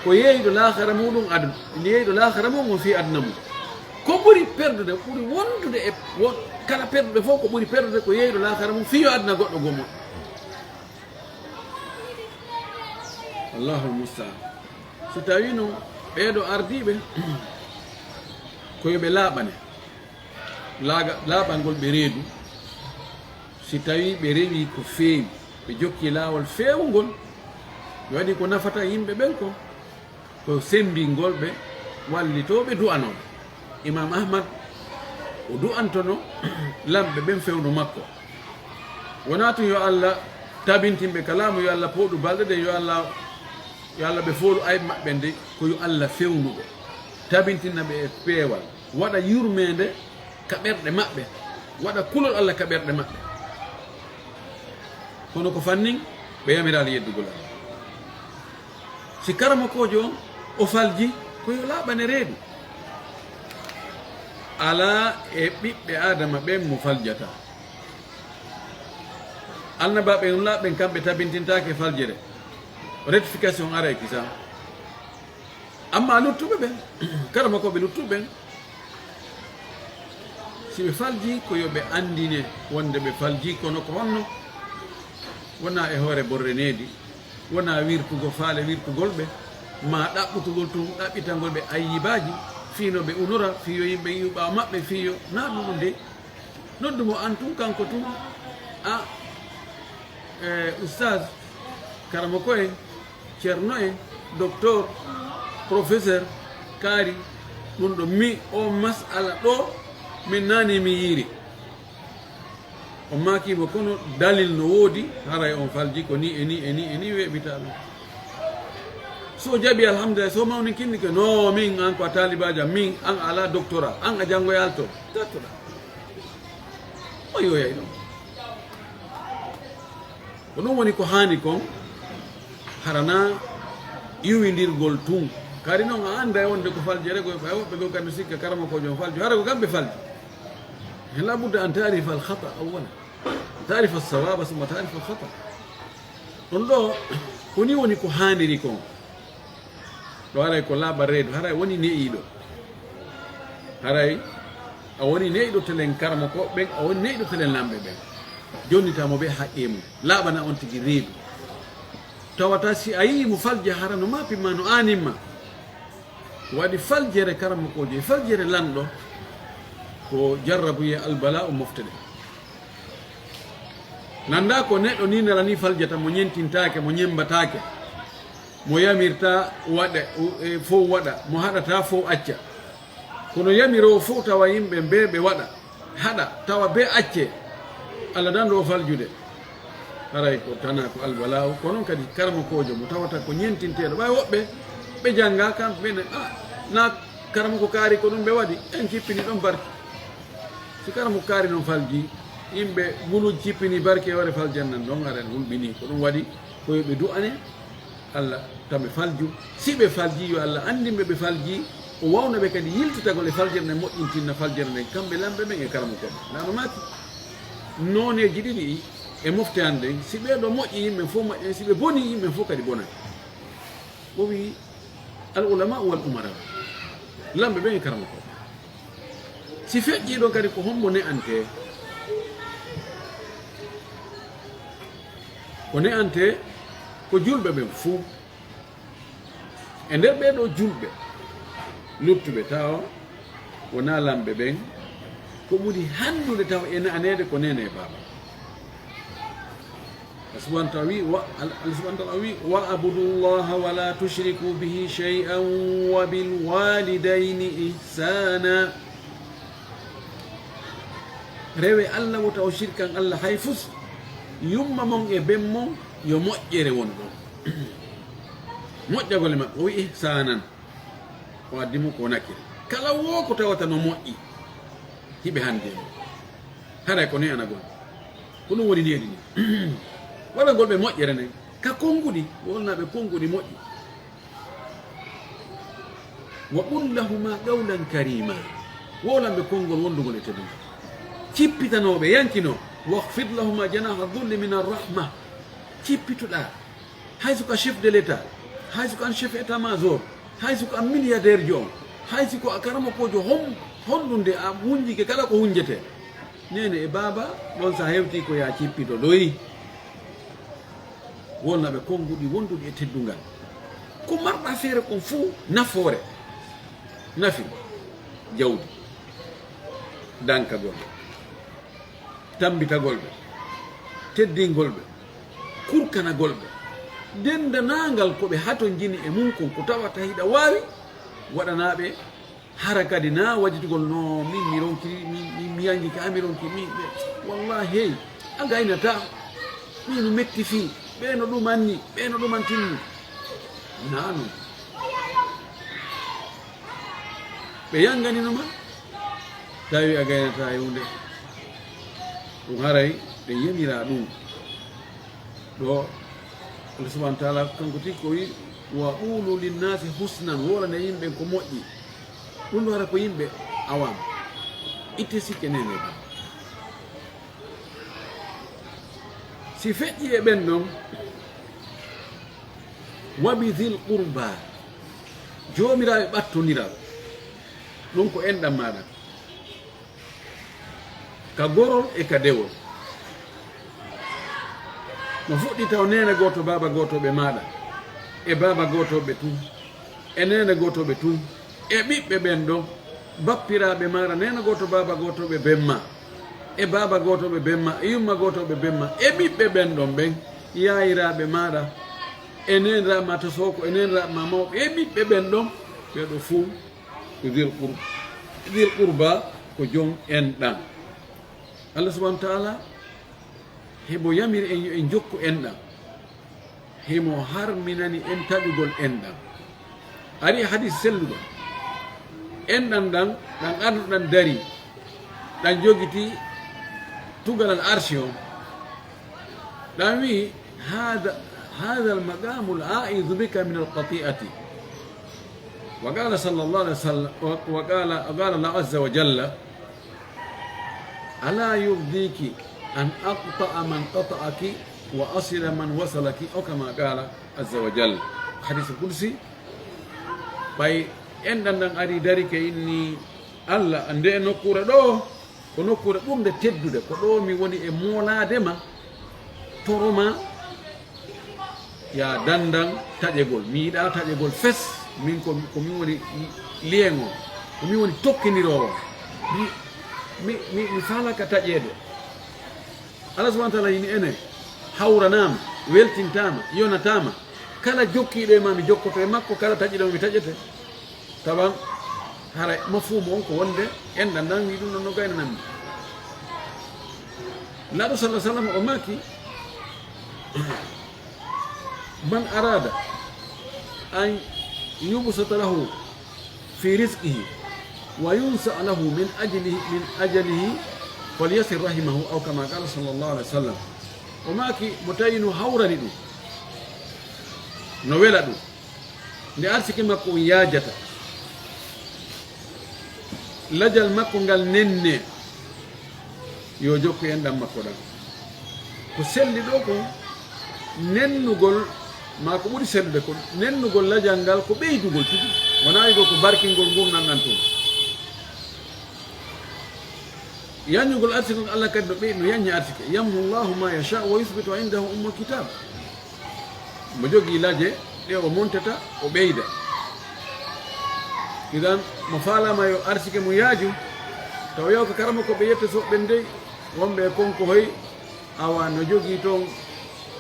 ko yeeyɗo lahara muɗum aduna yeeyɗo lahara mum o fi aduna mum ko ɓuri perdude ɓuri wondude e kala perdude fof ko ɓuri perdude ko yeeyɗo lahara mum fiyo aduna goɗɗo gomol allahu almustaan so tawi no ɓeeɗo ardiɓe koyoɓe laaɓane laaɓal ngol ɓe reedu si tawi ɓe rewi ko feewi ɓe jokki laawol feewngol ɓe waɗi ko nafata yimɓe ɓen ko sembingol ɓe wallitoɓe du'anoɓe. Imam Ahmad o du'antono lamɓe ɓen fewno makko, wona tun yo Allah tabintinɓe kalamu yo Allah pooɗu balɗe ɗe yo Allah ɓe foolu aybe maɓɓe nde ko yo Allah fewnuɓe tabintinna ɓe e peewal, waɗa yurmede ka ɓerɗe maɓɓe, waɗa kulol Allah ka ɓerɗe maɓɓe. kono ko fannin ɓe yamirali yeddugol Allah. Si karamakojo on o falji ko yo laaɓane reedu, ala e ɓiɓɓe adama ɓen mo faljata. Annabaɓe on laaɓen kamɓe tabintintake faljere, rectification ara e kisa. Amma luttuɓe ɓen karamakoɓe luttuɓe ɓen si ɓe falji ko yo ɓe andine wonde ɓe falji, kono ko honno wona e hoore borreneedi, wona wirtugo faale wirtugol ɓe, ma ɗaɓɓutugol tun ɗaɓɓitangol ɓe ayyibaji fiino ɓe unora, fiyo yimɓe yuɓa maɓɓe fiyo na ɗum nde noddumo an tun kanko tun a oustage karamako en ceerno en docteur professeur kaari ɗum ɗo mi o masala ɗo min nani mi yiiri on makimo, kono dalil no woodi haray on falji ko ni eni weɓita ɗum. So jaɓi alhamdulillah, so mawni kinni ke no min an ko a talibaja, min an ala doctorat, an a janngoyal to dattoɗa o yoyay ɗon. Ko ɗum woni ko hani kon, harana iwindirgol tun kadi noon a anda wonde ko faljere ko woɓɓe go kadi sikka karama ko jon falji, hara ko kamɓe falji. La budda an tarifa al khata awwala, tarifa as-sawaba summa tarifa al khata. ɗon ɗo koni woni ko haniri kon. ɗo haray ko laaɓa reedu, haray woni ne'iɗo, haray a woni ne'iɗo telen karama ko ɓen, a woni ne'iɗo telen lamɓe ɓen, jonnitamo ɓe haqqe mum, laaɓana on tigi reedu. Tawata si a yii mo falja hara no mapima no animma, waɗi faljere karama koje, faljere lanɗo ko jarrabuye albala o mofte ɗe. Nanda ko neɗɗo ni nala ni faljata mo ñentintake, mo ñembatake, mo yamirta waɗa fof waɗa, mo haɗata fof acca. Kono yamiro fof tawa yimɓe be ɓe waɗa haɗa tawa be acce, Allah dando o faljude. Haray ko tana ko albala o, kono kadi karama kojo mo tawata ko ñentinteɗo. ɓay woɓɓe ɓe jangga kamɓe ɓene na karama ko kaari ko ɗum ɓe waɗi en cippini ɗon barki. Si karama ko kaari noon falji, yimɓe muluji cippini barke e ware faljannan ɗon haren hulɓini, ko ɗum waɗi ko yoɓe du'ane Allah taɓe falju. Si ɓe falji yo Allah andinɓe ɓe falji, o wawna ɓe kadi yiltitagol e faljere nden moƴƴintinna faljere nden kamɓe lamɓe ɓen e karama koɓe. Nano maki noneji ɗiɗi e mofte hande, si ɓeɗo moƴƴi yimɓe fof moƴƴe, si ɓe boni yimɓe fof kadi bonani. O wi al ulama wal umara, lamɓe ɓen e karama koɓe. Si feƴƴi ɗon kadi ko hombo ne'ante, ko ne'ante ko julɓe ɓen fuu. E nder ɓeɗo julɓe luttuɓe tawa wona lamɓe ɓen, ko ɓuri handude tawa ene anede ko nene e baba. Allah subhanahu wa ta'ala wi wa abudullaha wa la tushriku bihi shay'an wa bil walidayni ihsana. Rewe Allah wota o shirkan Allah hay fus, yumma mon e ben mon yo moƴƴere won ɗon. Moƴƴagole maɓɓe o wi ihsanan, o addimo ko nakire. Kala wo ko tawata no moƴƴi hiɓe hande haray ko ne'ana gon, ko ɗum woni needi ni. Waɗagol ɓe moƴƴere nden ka konguɗi, wolnaɓe konguɗi moƴƴi. Wa qul lahuma qawlan karima, wolanɓe kongol wondugol e teddungal. Cippitanoɓe yankino, wahfid lahuma janaha dhulli min arrahma, cippituɗa hayso ko chef de l'état, hayso ko an chef état major, hayso ko an milliardaire jo on, hayso ko a karama kojo honɗunde a hunjike kala ko hunjete, nene e baba ɗon sa hewti ko ya cippito ɗoyi. Wolnaɓe konguɗi wonduɗi e teddungal, ko marɗa feere kon fuu nafoore nafi jawdi. dankagol ɓe tambitagol ɓe teddingol ɓe kurkanagol ɓe dendanagal koɓe hato jini e mum kon ko tawata hiɗa wawi waɗanaɓe hara kadi na wajitugol no min mi ronkiri mi yangi ka mi ronki mi wallahi hey a gaynata min mi metti fi ɓeno ɗumanni ɓeno ɗumantinni nanu ɓe yanganinoma tawi a gaynata yewde ɗum haray ɓe yamira ɗum ɗo Allah subhanahu wa taala kanko tigi ko wi wa qulu linnasi husnan wolane yimɓe ko moƴƴi ɗum ɗo hara ko yimɓe awam itte sikke nene ba si feƴƴi e ɓen ɗon wabi dhil qurba jomiraɓe ɓattodiraɓe ɗum ko enɗam maɗa ka gorol e ka dewol no fuɗɗi taw nene goto baba gotoɓe maɗa e baba gotoɓe tun e nene gotoɓe tun e ɓiɓɓe ɓen ɗo bappiraɓe maɗa nene goto baba gotoɓe bemma e baba gotoɓe bemma e yumma gotoɓe bemma e ɓiɓɓe ɓen ɗon ɓen yayiraɓe maɗa e neniraɓe ma to soko e neniraɓe ma mawɓe e ɓiɓɓe ɓen ɗon ɓeɗo fuu ko dhil qurba ko joom enɗam Allah subhanahu wa taala hebo yamiri en jokku enɗam hemo harminani en taƴugol enɗam ari hadis selluɗo enɗam ɗan arduɗan dari ɗan jogiti tugal al arshi o ɗan wi hada almaqamu alaidu bika min alqati'ati wa qala sallallahu alaihi wasallam wa qala Allah azza wa jalla ala yurdiki an aqta'a man qata'aki wa asila man wasalaki o kama qala azza wa jalla hadith kursi ɓay enɗam ɗan ari dari ke inni Allah ande e nokkure ɗo ko nokkure ɓurde teddude ko ɗo mi woni e moladema toroma ya dandan taƴegol mi yiɗa taƴegol fes min ko min woni liyengo ko min woni tokkinirowo mi falaka taƴede Allah subhanahu wa taala yini ene hawranama weltintama yonatama kala jokkiɗo e ma mi jokkoto e makko kala taƴiɗo mi taƴete tawan hara mafumo on ko wonde enɗam ɗan wi ɗum ɗon no gaynanammi laɗo sallah sallam o maki man arada an yubsata lahu fi rizqihi wa yunsa lahu min ajalihi falyasir rahimahu aw kama qala sallallahu alaihi wa sallam o maki mo tawi no hawrani ɗum no wela ɗum nde arsiki makko o yajata lajal makko ngal nenne yo jokku enɗam makko ɗam ko selli ɗo ko nennugol ma ko ɓuri sellude ko nennugol lajal ngal ko ɓeydugol tigi wona wigo ko barkingol gumnanɗan toon yañugol arsike ko Allah kadi no ɓeydi no yañi arsike yamhu llahu ma yasha wa yuthbitu wa indahu ummul kitab mo jogui laje ɗe o montata o ɓeyda idan mo falama yo arsike mo yaaju taw yaw ko karama koɓe yette soɓɓen ndey wonɓe konko hoy awa no jogui toon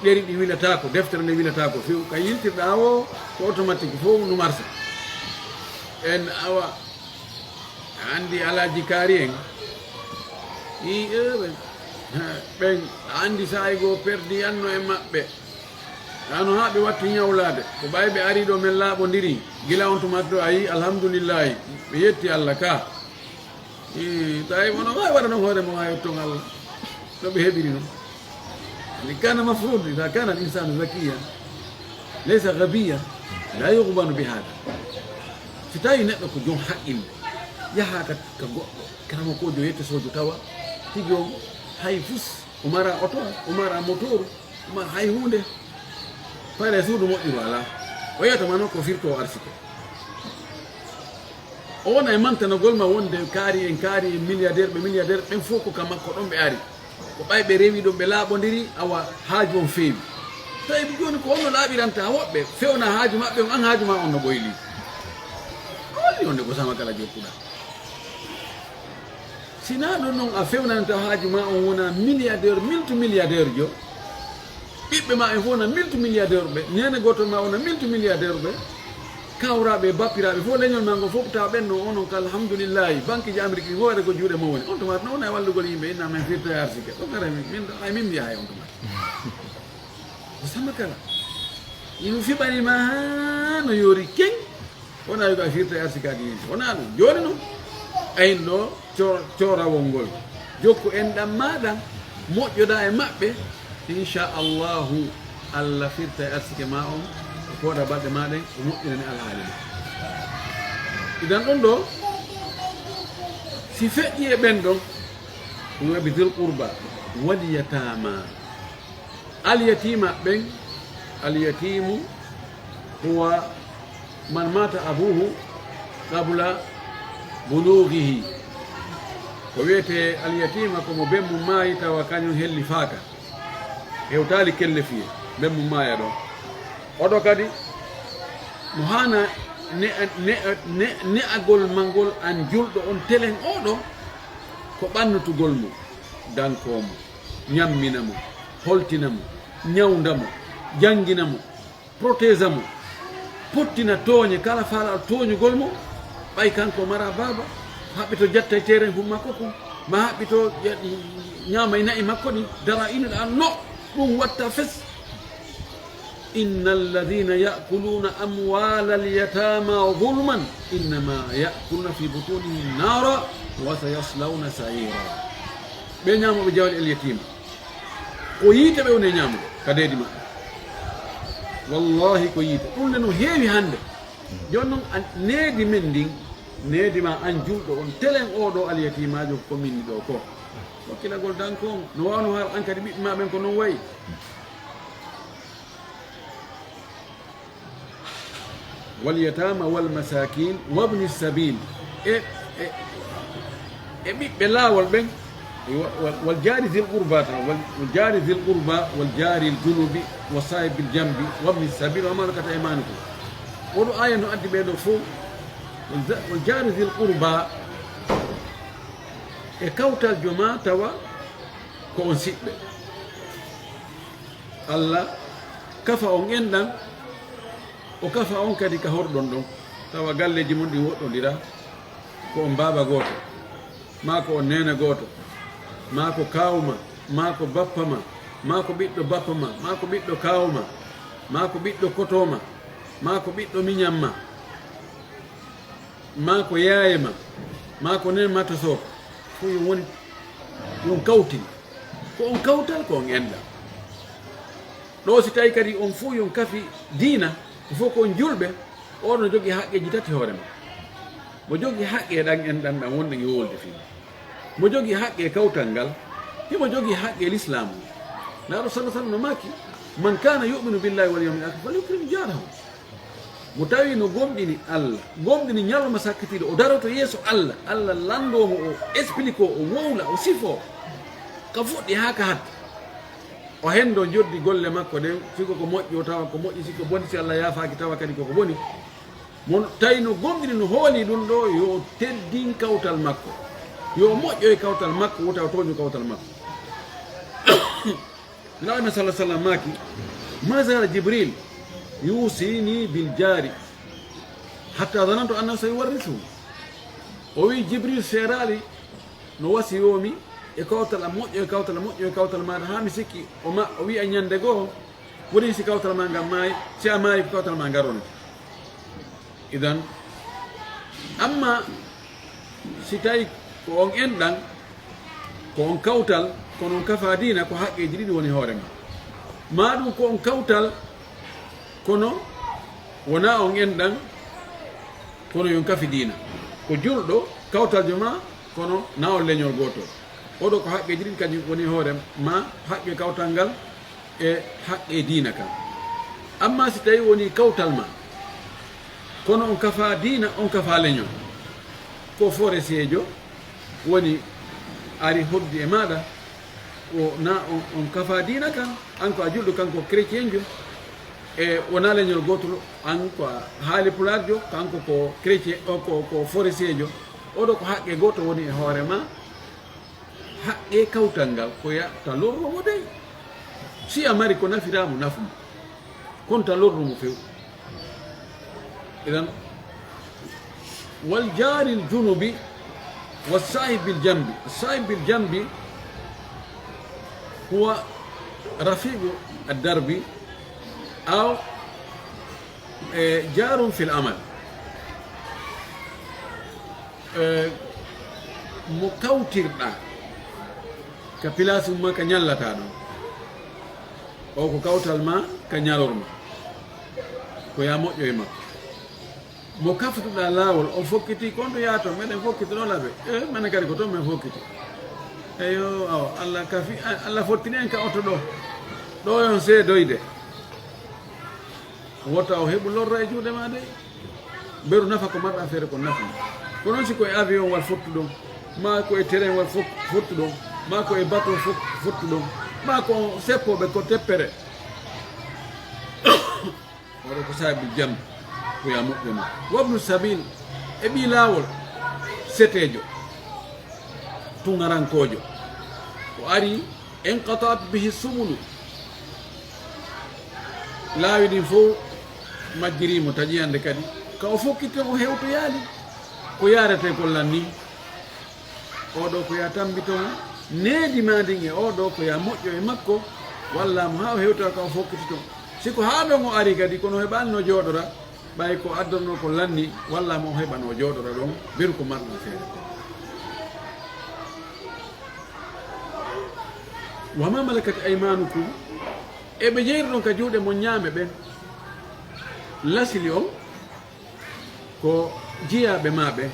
ɗeri ɗi winatako deftere nde winatako few ka yiltirɗa o ko automatique fof no marsa en awa andi alaji kaari en i ɓen andi saaygo perdi yanno e maɓɓe ano ha ɓe watti ñawlade ko ɓay ɓe ari ɗo men laaɓodiri gila on tumata ɗo ayi alhamdoulillahi ɓe yetti Allah ka tawi wono wawi waɗano hoore mo ha yetton Allah ɗo ɓe heɓiri noon ani kana mafrud ida kana al insanu zakiyan laysa gabiyan la yugbanu bi hada so tawi neɗɗo ko joom haqqille yaha ka goɗɗo kanama ko jo yette sojo tawa tigi o hay fus o mara auto o mara moteur o mara hay hunde fayre suudu moƴƴiro ala o yiyatama noon ko firto o arsike o wona e mantanagol ma wonde kaari en milliardaire ɓen fof ko ka makko ɗon ɓe ari ko ɓay ɓe rewi ɗon ɓe laaɓodiri awa haaju on feewi tawi joni ko onno laaɓiranta woɓɓe fewna haaju maɓɓe on an haaju ma on no ɓoyli holli onde ko sama kala jokkuɗa sina ɗum noon a fewnanta haaju ma on wona milliardaire multimilliardaire jo ɓiɓɓe ma en fof wona multimilliardaire ɓe nene gotol ma wona multimilliardaire ɓe kawraɓe bappiraɓe fof leñol ma ngo fof tawa ɓenno onon ka alhamdoulillahi banque ji amérique ɗi fof waɗa ko juuɗe mo woni on tomata no wona e wallugol yimɓe inna men firta e arsike ɗo gara min ay min mbiya hay on tomata o samba kala ino fiɓanima ha no yoori keng wona yoga firta e arsike adi yimɓe wona ɗum joni noon ayin ɗo corawol ngol jokku enɗam maɗa moƴƴoɗa e maɓɓe inchallahu allah firta e arsike ma on o pooɗa balɗe maɗen o moƴƴinani alhaali ma idan ɗon ɗo si feƴƴi e ɓen ɗon ɗum waɓi dil qurba waliyatama alyatima ɓen alyatimu huwa man mata abuhu qabla bulughihi ko wiyete alyatima komo bemmu maayi tawa kañum helli faaka hewtali kelle fiye bemmu maaya ɗo oɗo kadi mo hana ne'agol mangol an julɗo on telen oɗo ko ɓannutugol mo dankomo ñamminamo holtinamo ñawdamo jangguinamo protége mo pottina tooñe kala faala tooñugol mo ɓay kanko mara baba haɓɓi to jatta e terrain fum makko ko ma haɓɓi to ñaama e nayi makko ɗi dara inoɗa no ɗum watta fes inna alladina yakuluna amwala alyatama zulman innama yakuluna fi butunihim nara wa sayaslawna saira ɓe ñamoɓe jawle elyatima ko yiite ɓe woni e ñamude kadedi maɓɓe wallahi ko yiite ɗum nde no heewi hande joni noon needi men ndin needima an julɗo on telen oɗo alyatimajo ko minni ɗo ko wakkilagol danko on no wawno har an kadi ɓiɓɓe ma ɓen ko noon wayi walyatama walmasakin wabni sabil e ɓiɓɓe laawol ɓen wal jaari dil qurba tan wal jaari dil qurba wal jaari l junubi wa sahibil jambi wabni sabil wa malakata imani ko oɗo aya no addi ɓeɗo fof wal jaari dil qurba e kawtal joma tawa ko on siɓɓe allah kafa on enɗan o kafa on kadi ka horɗon ɗon tawa galleji mon ɗi woɗɗodira ko on baba goto ma ko on nena goto ma ko kawma ma ko bappa ma ma ko ɓiɗɗo bappa ma ma ko ɓiɗɗo kawma ma ko ɓiɗɗo kotoma ma ko ɓiɗɗo miñamma ma ko yaayema ma ko nen mata soko fo yon woni yon kawtini ko on kawtal ko on enɗa ɗo si tawi kadi on fo yon kafi diina il faut ko julɓe oɗo jogui haqqeji tati hoorema mo jogui haqqe ɗan enɗan ɗan wonɗen e wolde fi mo jogui haqqe kawtal ngal himo jogui haqqe l'islamu naɗo sallah sallam no maki man kana yuminu billahi wal yawmil akhir falyukrim jarahu mo tawi no gomɗini allah gomɗini ñalawma sakkitiɗo o daroto yeeso allah allah landomo o explique o wowla o sifo ka fuɗɗi ha ka hatta o hendo joddi golle makko ɗen siko ko moƴƴi o tawa ko moƴƴi siko boni si allah yaafaki tawa kadi koko boni mo tawi no gomɗini no hooli ɗum ɗo yo teddin kawtal makko yo moƴƴo e kawtal makko wotaw toño kawtal makko lawma sallah sallam maki masara jibril yusini bil jari hatta zanantu annahu sayuwarrisu o wi jibril serali no wasiyomi e kawtal am moƴƴo e kawtal moƴƴo e kawtal maɗa ha mi sikki o wi a ñande goo woni si kawtal ma ngam maayi si a maayi ko kawtal ma garonete idan amma si tawi ko on enɗan ko on kawtal kono on kafa diina ko haqqeji ɗiɗi woni hoore ma ma ɗum ko on kawtal kono wona on enɗan kono yon kafi diina ko julɗo kawtaljo ma kono na on leñol gotol oɗo ko haqqeji ɗiɗi kañum woni hoore ma haqqe kawtal ngal e haqqe diina kam amma si tawi woni kawtal ma kono on kafa diina on kafa leñol ko foresiejo woni ari hoddi e maɗa o na on kafa diina kam an ko a julɗo kanko chrétien jo e wona leñol gotol an ko haali pularjo kanko ko chrétien ko forestier jo oɗo ko haqqe goto woni e hoore ma haqqe kawtal ngal ko yatta lorromo dey si a mari ko nafiramo nafmo konta lorrumo few idan wal jari l junubi والصاحب بالجنب الصاحب بالجنب هو رفيق الدرب أو جار في العمل مكوتر كبلاس ما كنيالا تانو أو كوتر ما كنيالورما كيامو يما مكافت دالاول أو فوكتي كونو ياتو مدن فوكتي نولا بي من كاري كوتو من فوكتي ايو أو الله كافي الله فوتيني أنك أوتو دو يون سي دويدة wota o heɓu lorra e juuɗe ma de beru nafa ko marɗa feere ko nafi ko noon si koye avion wal fottuɗon ma koye terrain wal fottuɗon ma koye bateau fottuɗon ma ko seppoɓe ko teppere oɗo ko saabi jam koya moƴƴo ma wabnu sabil e ɓi laawol setejo tungarankojo o ari inqatat bihi subulu laawi ɗin fof majjirimo taƴi hande kadi ka o fokkite o hewto yaali ko yarete kollan ni oɗo ko ya tambitomo needi ma ndin e oɗo ko ya moƴƴo e makko wallamo ha o hewta ka o fokkiti ton siko ha ɗon o ari kadi kono heɓanno jooɗora ɓay ko addanno ko lanni wallamo o heɓano jooɗora ɗon beru ko marɗa feere wama malakat aymanukum eɓe jeyri ɗon ka juuɗe mon ñaame ɓen lasili on ko jiyaɓe maɓe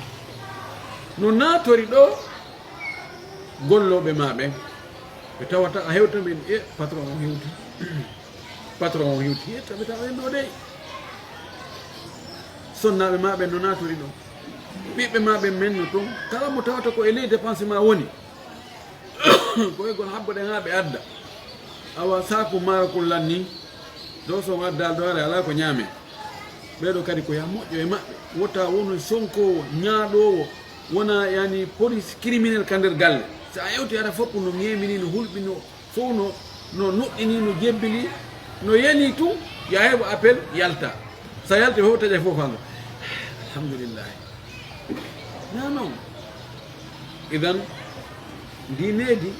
no naatori ɗo golloɓe maɓe ɓe tawata a hewta men e patron o hewti patron o hewti yettaɓe tawa en ɗo dey sonnaɓe maɓe no naatori ɗon ɓiɓɓe maɓe men no toon kala mo tawata ko e ley dépense ma woni ko e gon habboɗen ha ɓe adda awa saku mara kullan ni do so waddal do ala ala ko ñaame ɓeɗo kadi ko ya moƴƴo e maɓɓe wota wono sonkowo ñaaɗowo wona yani police criminel ka nder galle so a yewti ata fopp no ñemini no hulɓi no fof no nuɗɗini no jebbili no yani tum ya heɓo appel yalta sa yalti fof taƴa fof anga alhamdulillahi na noon idan ndi needi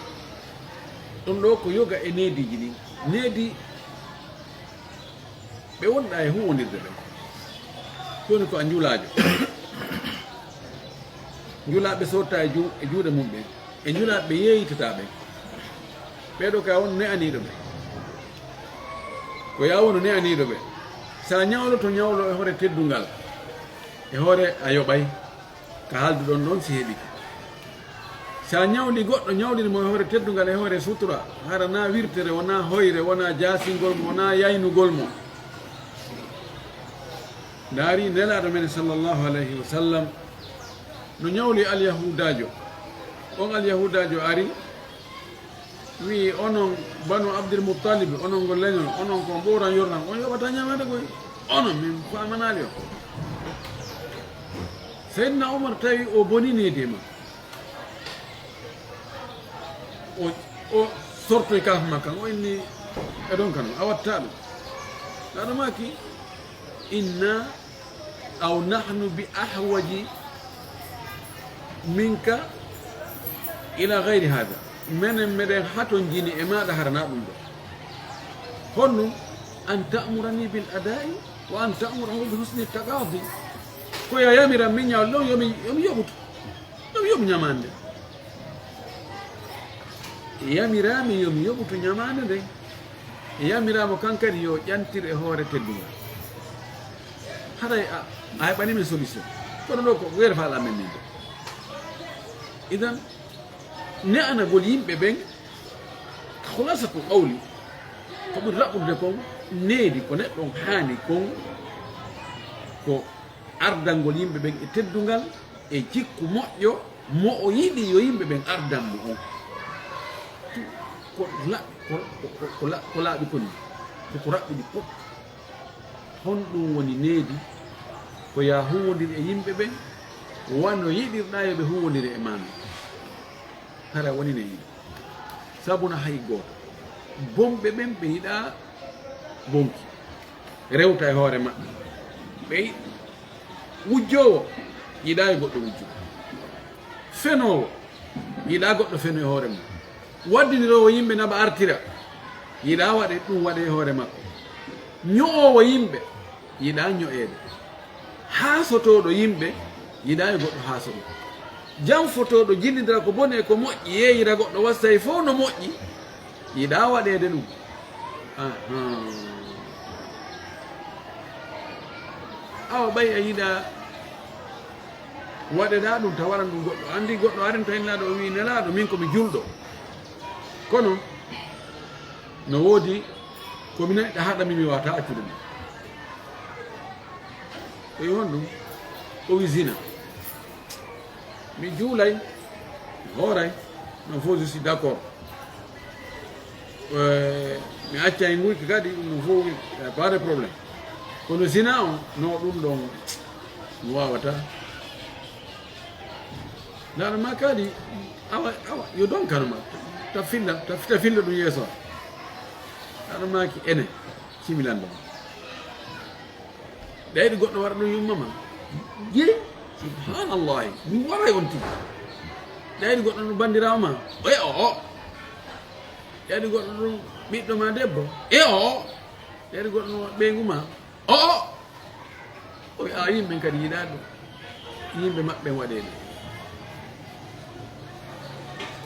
ɗum ɗo ko yoga e neediji ɗin needi ɓe wonɗa e huwondirde ɓen joni ko a njulajo njulaɓe sotta e juuɗe mum ɓen e njulaɓe ɓe yeeyitata ɓen ɓeɗo ka won ne'aniɗo ɓe ko ya wono ne'aniɗo ɓe sa ñawlo to ñawlo e hoore teddungal e hoore a yoɓay ka haalduɗon ɗon si heeɓi sa ñawli goɗɗo ñawlinimo e hoore teddungal e hoore sutura hara na wirtere wona hoyre wona jasingol mo wona yaynugol mo daari nelaɗo men sallllahu alayhi wa sallam no ñawli alyahudajo on alyahudajo ari wi onon banu abdilmutalibe onon go leñol onon ko ɓooran yornan on yoɓata ñamade koy onon min famanali o seydna oumar tawi o boni needima o sortoye kaaf makkan o inni e ɗon kano a watta ɗum aɗa maki inna aw nahnu bi ahwaji minka ila gayri hada menen meɗen haton jini e maɗa harana ɗum ɗo honɗum an ta'murani bil adai wa an ta'murahu bi husni taqadi koya yamiran min ñawol ɗon yomi yoɓuto yomi yoɓu ñamande yamirami yomi yoɓuto ñamande nde yamiramo kankadi yo ƴantir e hoore teddugal haɗay a heɓanimin solution kono ɗo ko weere faala men min de idan ne anagol yimɓe ɓen hulasa ko qawli ko ɓuri raɓɓude kon needi ko neɗɗon haani kon ko ardalngol yimɓe ɓen e teddungal e jikku moƴƴo mo o yiɗi yo yimɓe ɓen ardanmo on ko laaɓi koni koko raɓɓiɗi fof honɗum woni needi ko ya huwondir e yimɓe ɓen wanno yiɗirɗa yoɓe huwondiri e mami hara woni ne yiɗa sabuna hay gooto bomɓe ɓen ɓe yiɗa bonki rewta e hoore maɓɓe ɓe wujjowo yiɗa e goɗɗo wujjo fenowo yiɗa goɗɗo feno e hoore mum waddinirowo yimɓe naɓa artira yiɗa waɗe ɗum waɗe e hoore makko ño'owo yimɓe yiɗa ño'ede haasotoɗo yimɓe yiɗa e goɗɗo haasoɗo janfotoɗo jillidira ko boni e ko moƴƴi yeeyira goɗɗo wasta e fof no moƴƴi yiɗa waɗede ɗum awa ɓay a yiɗa waɗeɗa ɗum ta waɗan ɗum goɗɗo andi goɗɗo arinto hennaɗo o wi nelaɗo min komi julɗo kono no woodi komi nayiɗa haɗami mi wata accude ɗum o wi hon ɗum o wi zina mi juulay mi hooray non fof je suis d' accord mi acca e guyki kadi ɗum non fof pas de probléme kono zina o no ɗum ɗon mi wawata ndaɗa ma kadi awa yo donkanoma ta filla ɗum yeeso aɗa maki ene cimilan ɗon ɗayɗi goɗɗo waɗa ɗum yummama je subhanallahi min waray on tigi ɗayɗi goɗɗo ɗum bandirawo ma e o ɗayɗi goɗɗo ɗum ɓiɗɗo ma debbo e o ɗayɗi goɗɗo ɗum ɓeygu ma o a yimɓe kadi yiɗa ɗum yimɓe maɓɓe waɗede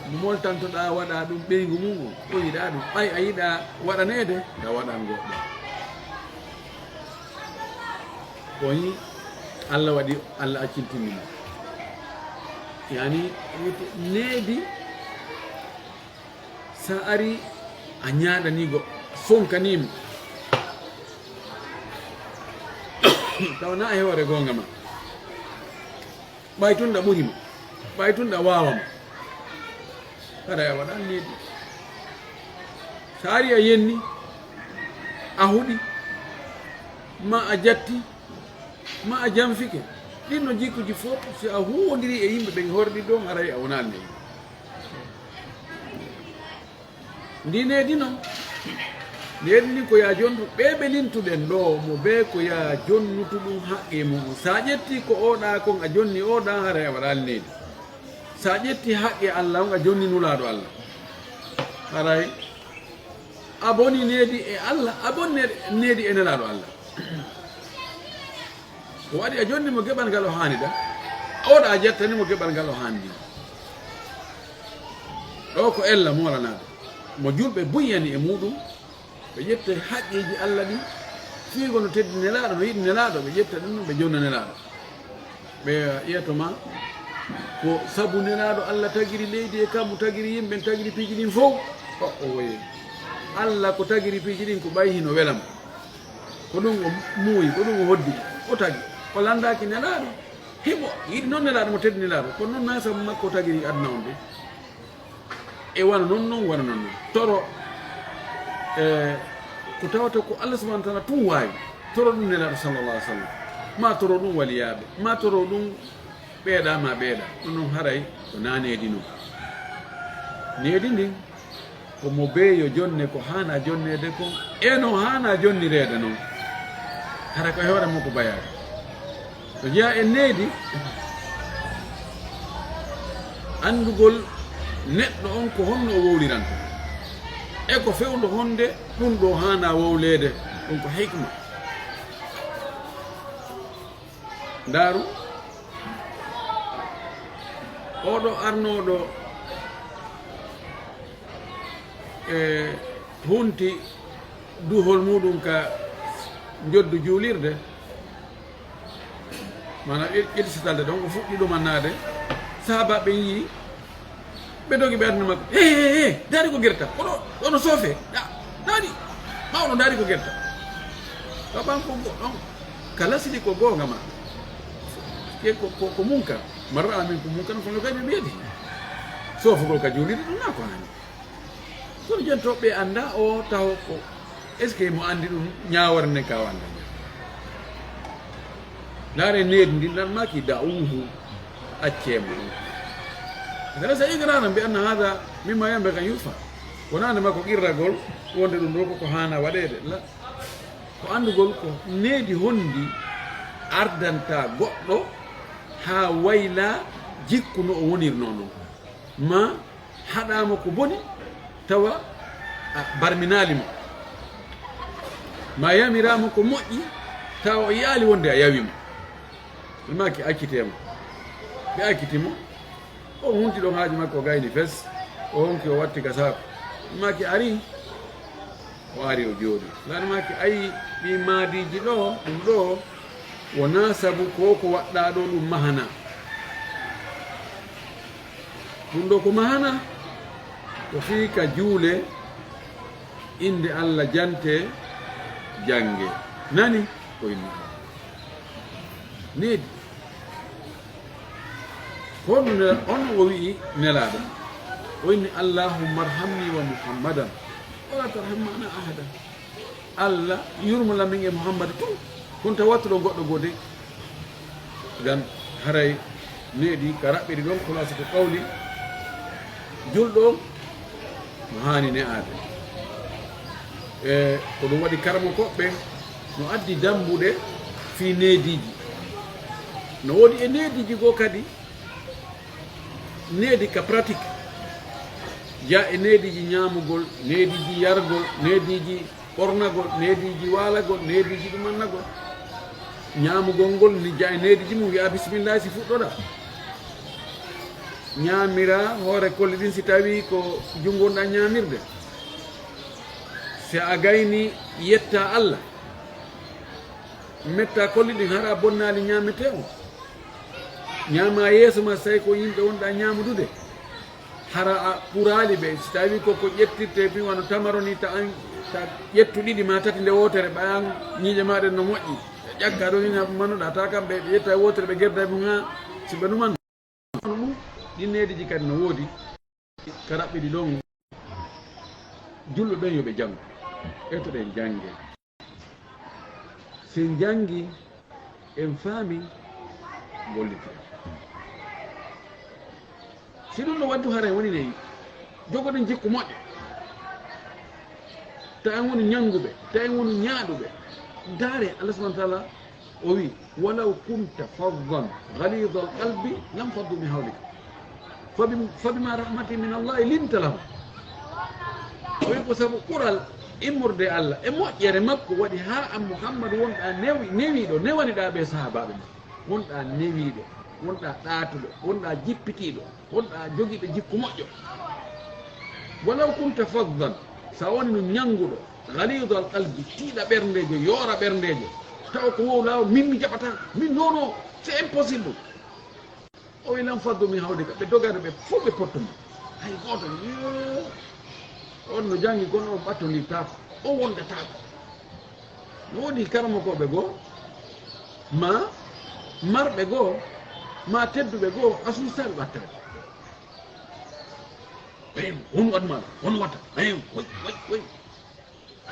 mo moltantoɗa waɗa ɗum ɓeygu mum o yiɗa ɗum ɓay a yiɗa waɗanede da waɗan goɗɗo koyi Allah waɗi Allah accintinimo yani wiyete needi sa ari a ñaɗanigo fonkanimo tawna e hoore gonga ma ɓay tunɗa ɓurima ɓay tunɗa wawama kada a waɗa needi sa ari a yenni a huɗi ma a jatti ma a janfike ɗin no jikkuji fof si a huwodiri e yimɓe ɓe horɗi ɗon haray a wonani needi ndi needi noon needi ndi ko ya jontu ɓe ɓe lintuɗen ɗo mo be ko ya jonnutu ɗum haqqe mum sa ƴetti ko oɗa kon a jonni oɗa haray a waɗali needi sa ƴetti haqqe Allah on a jonni nulaɗo Allah haray a boni needi e Allah a boni needi e nelaɗo Allah ko waɗi a jonni mo geɓal ngal o hanida oɗa a jettani mo geɓal ngal o handi ɗo ko ella moranade mo julɓe buyyani e muɗum ɓe ƴetta haqqeji Allah ɗi fiigo no teddi nelaɗo no yiɗi nelaɗo ɓe ƴetta ɗum ɓe jonna nelaɗo ɓe ƴettoma ko sabu nelaɗo Allah tagiri leydi e kammo tagiri yimɓe tagiri piiji ɗin fof o woye Allah ko tagiri piiji ɗin ko ɓay hino welama ko ɗum o muuyi ko ɗum o hoddi o tagi o landaki nelaɗo heɓo yiɗi noon nelaɗo mo teddi nelaɗo kono noon na sabu makko tagiri aduna on de e wana noon wana noon toro ko tawata ko Allah subahana taala tun wawi toro ɗum nelaɗo sallallah alih w sallam ma toro ɗum waliyaɓe ma toro ɗum ɓeeɗa ma ɓeeɗa ɗum noon haray ko na needi noon needi ndin komo beeyo jonne ko hana jonnede kon eno hana jonnirede noon hara koye hoore makko bayade so jeeya en needi andugol neɗɗo on ko honno o wowliranta e ko fewdo honde ɗum ɗo hana wowlede ɗum ko hikma ndaaru oɗo arnoɗo e hunti duhol muɗum ka joddu juulirde mana ƴettitalde ɗon ko fuɗɗi ɗumannade sahabaɓe yii ɓe dogi ɓe aduna makko daari ko guerta koɗo ɗono soofe daari mawɗo daari ko guerta to ɓan ɗon kala siɗi ko goonga ma ko munkar marra amin ko munkar kono kadi ɓeedi soofugol ka juulirde ɗum na ko hani kono jontoɓe anda o taw ko est ce que mo andi ɗum ñawarne ka wanda laare needi ndi nan maki da uhu accemo ɗum هذا سيقرارا بأن هذا مما ينبغي أن يفعل ونحن ما كوكير رجل وند دندوكو كهانا ودير لا وأنا قولكو نيدي هندي أردنتا غدو ها ويلا جيكو نو ونير نونو ما haɗama ko boni tawa barminalimo ma yamirama ko moƴƴi tawa o yaali wonde a yawimo maki akkitema ɓe akkitimo o hunti ɗon haaji makko o gayni fes o honki o watti ka saako maki ari o ari o jooɗi lani maki ayi ɗi maadiji ɗo ɗum ɗo wona sabu ko waɗɗa ɗo ɗum mahana ɗum ɗo ko mahana ko fii ka juule inde Allah jante jange nani ko inni needi kono on o wi'i nelaɗo o inni allahumma arhamni wa muhammadan wala tarhamma ana ahada Allah yurmala min e muhammad tum kon tawattuɗo goɗɗo gode gan haray needi ka raɓɓiɗi ɗon kolasiko qawli julɗo no hani ne'ade ko ɗum waɗi karmo koɓɓe no addi dambuɗe fi neediji no woodi e neediji goo kadi needi ka pratique ja e neediji ñaamugol neediji yargol neediji ɓornagol neediji waalagol neediji ɗumannagol ñaamugol ngol ni ja e neediji mum wiya bisimillahi si fuɗɗoɗa ñaamira hoore kolle ɗin si tawi ko jungonɗa ñaamirde si a gayni yetta Allah metta kolle ɗin hara bonnali ñaamete o ñaama yeeso ma so tawi ko yimɓe wonɗa ñaamudude hara a ɓurali ɓe si tawi koko ƴettirte mi wano tamaroni ta ƴettu ɗiɗi ma tati nde wotere ɓayan ñiiƴe maɗen no moƴƴi ƴagga ɗo ina manoɗa ta kamɓe ɓe ƴetta e wotere ɓe gerda mum ha si ɓe numan ɗum ɗi neediji kadi no woodi ka raɓɓiɗi ɗon julɗo ɓen yoɓe janngo etoɗen jangge sen jangi en faami gollite si ɗum no waddu hara woni nayi jogoɗen jikku moƴƴo ta en woni ñanguɓe ta en woni ñaaɗuɓe daare Allah subahana taala o wi walaw kunta faddan galida al qalbi lam faddu min hawlika fabima rahmatin min allahi linta lahum o wi ko sabu ɓural immorde Allah e moƴƴere makko waɗi ha an Muhammadu wonɗa newiɗo newaniɗa ɓe sahabaɓe ma wonɗa newiɗo wonɗa ɗaatuɗo wonɗa jippitiɗo wonɗa jogiiɓe jikku moƴƴo walaw kunta faddan sa woni no ñannguɗo galido al qalbi tiiɗa ɓerndejo yoora ɓerndejo taw ko wow lawol min mi jaɓata min nono c'est impossible o wi lam faddu min hawdika ɓe dogano ɓe fof ɓe pottuma hay goto on no jangi kono on ɓattodirtako o wondatako no woodi karmakoɓe goo ma marɓe goo ma tedduɓe goo asustaɓe ɓattere ɓen won waɗmaɗo won watta way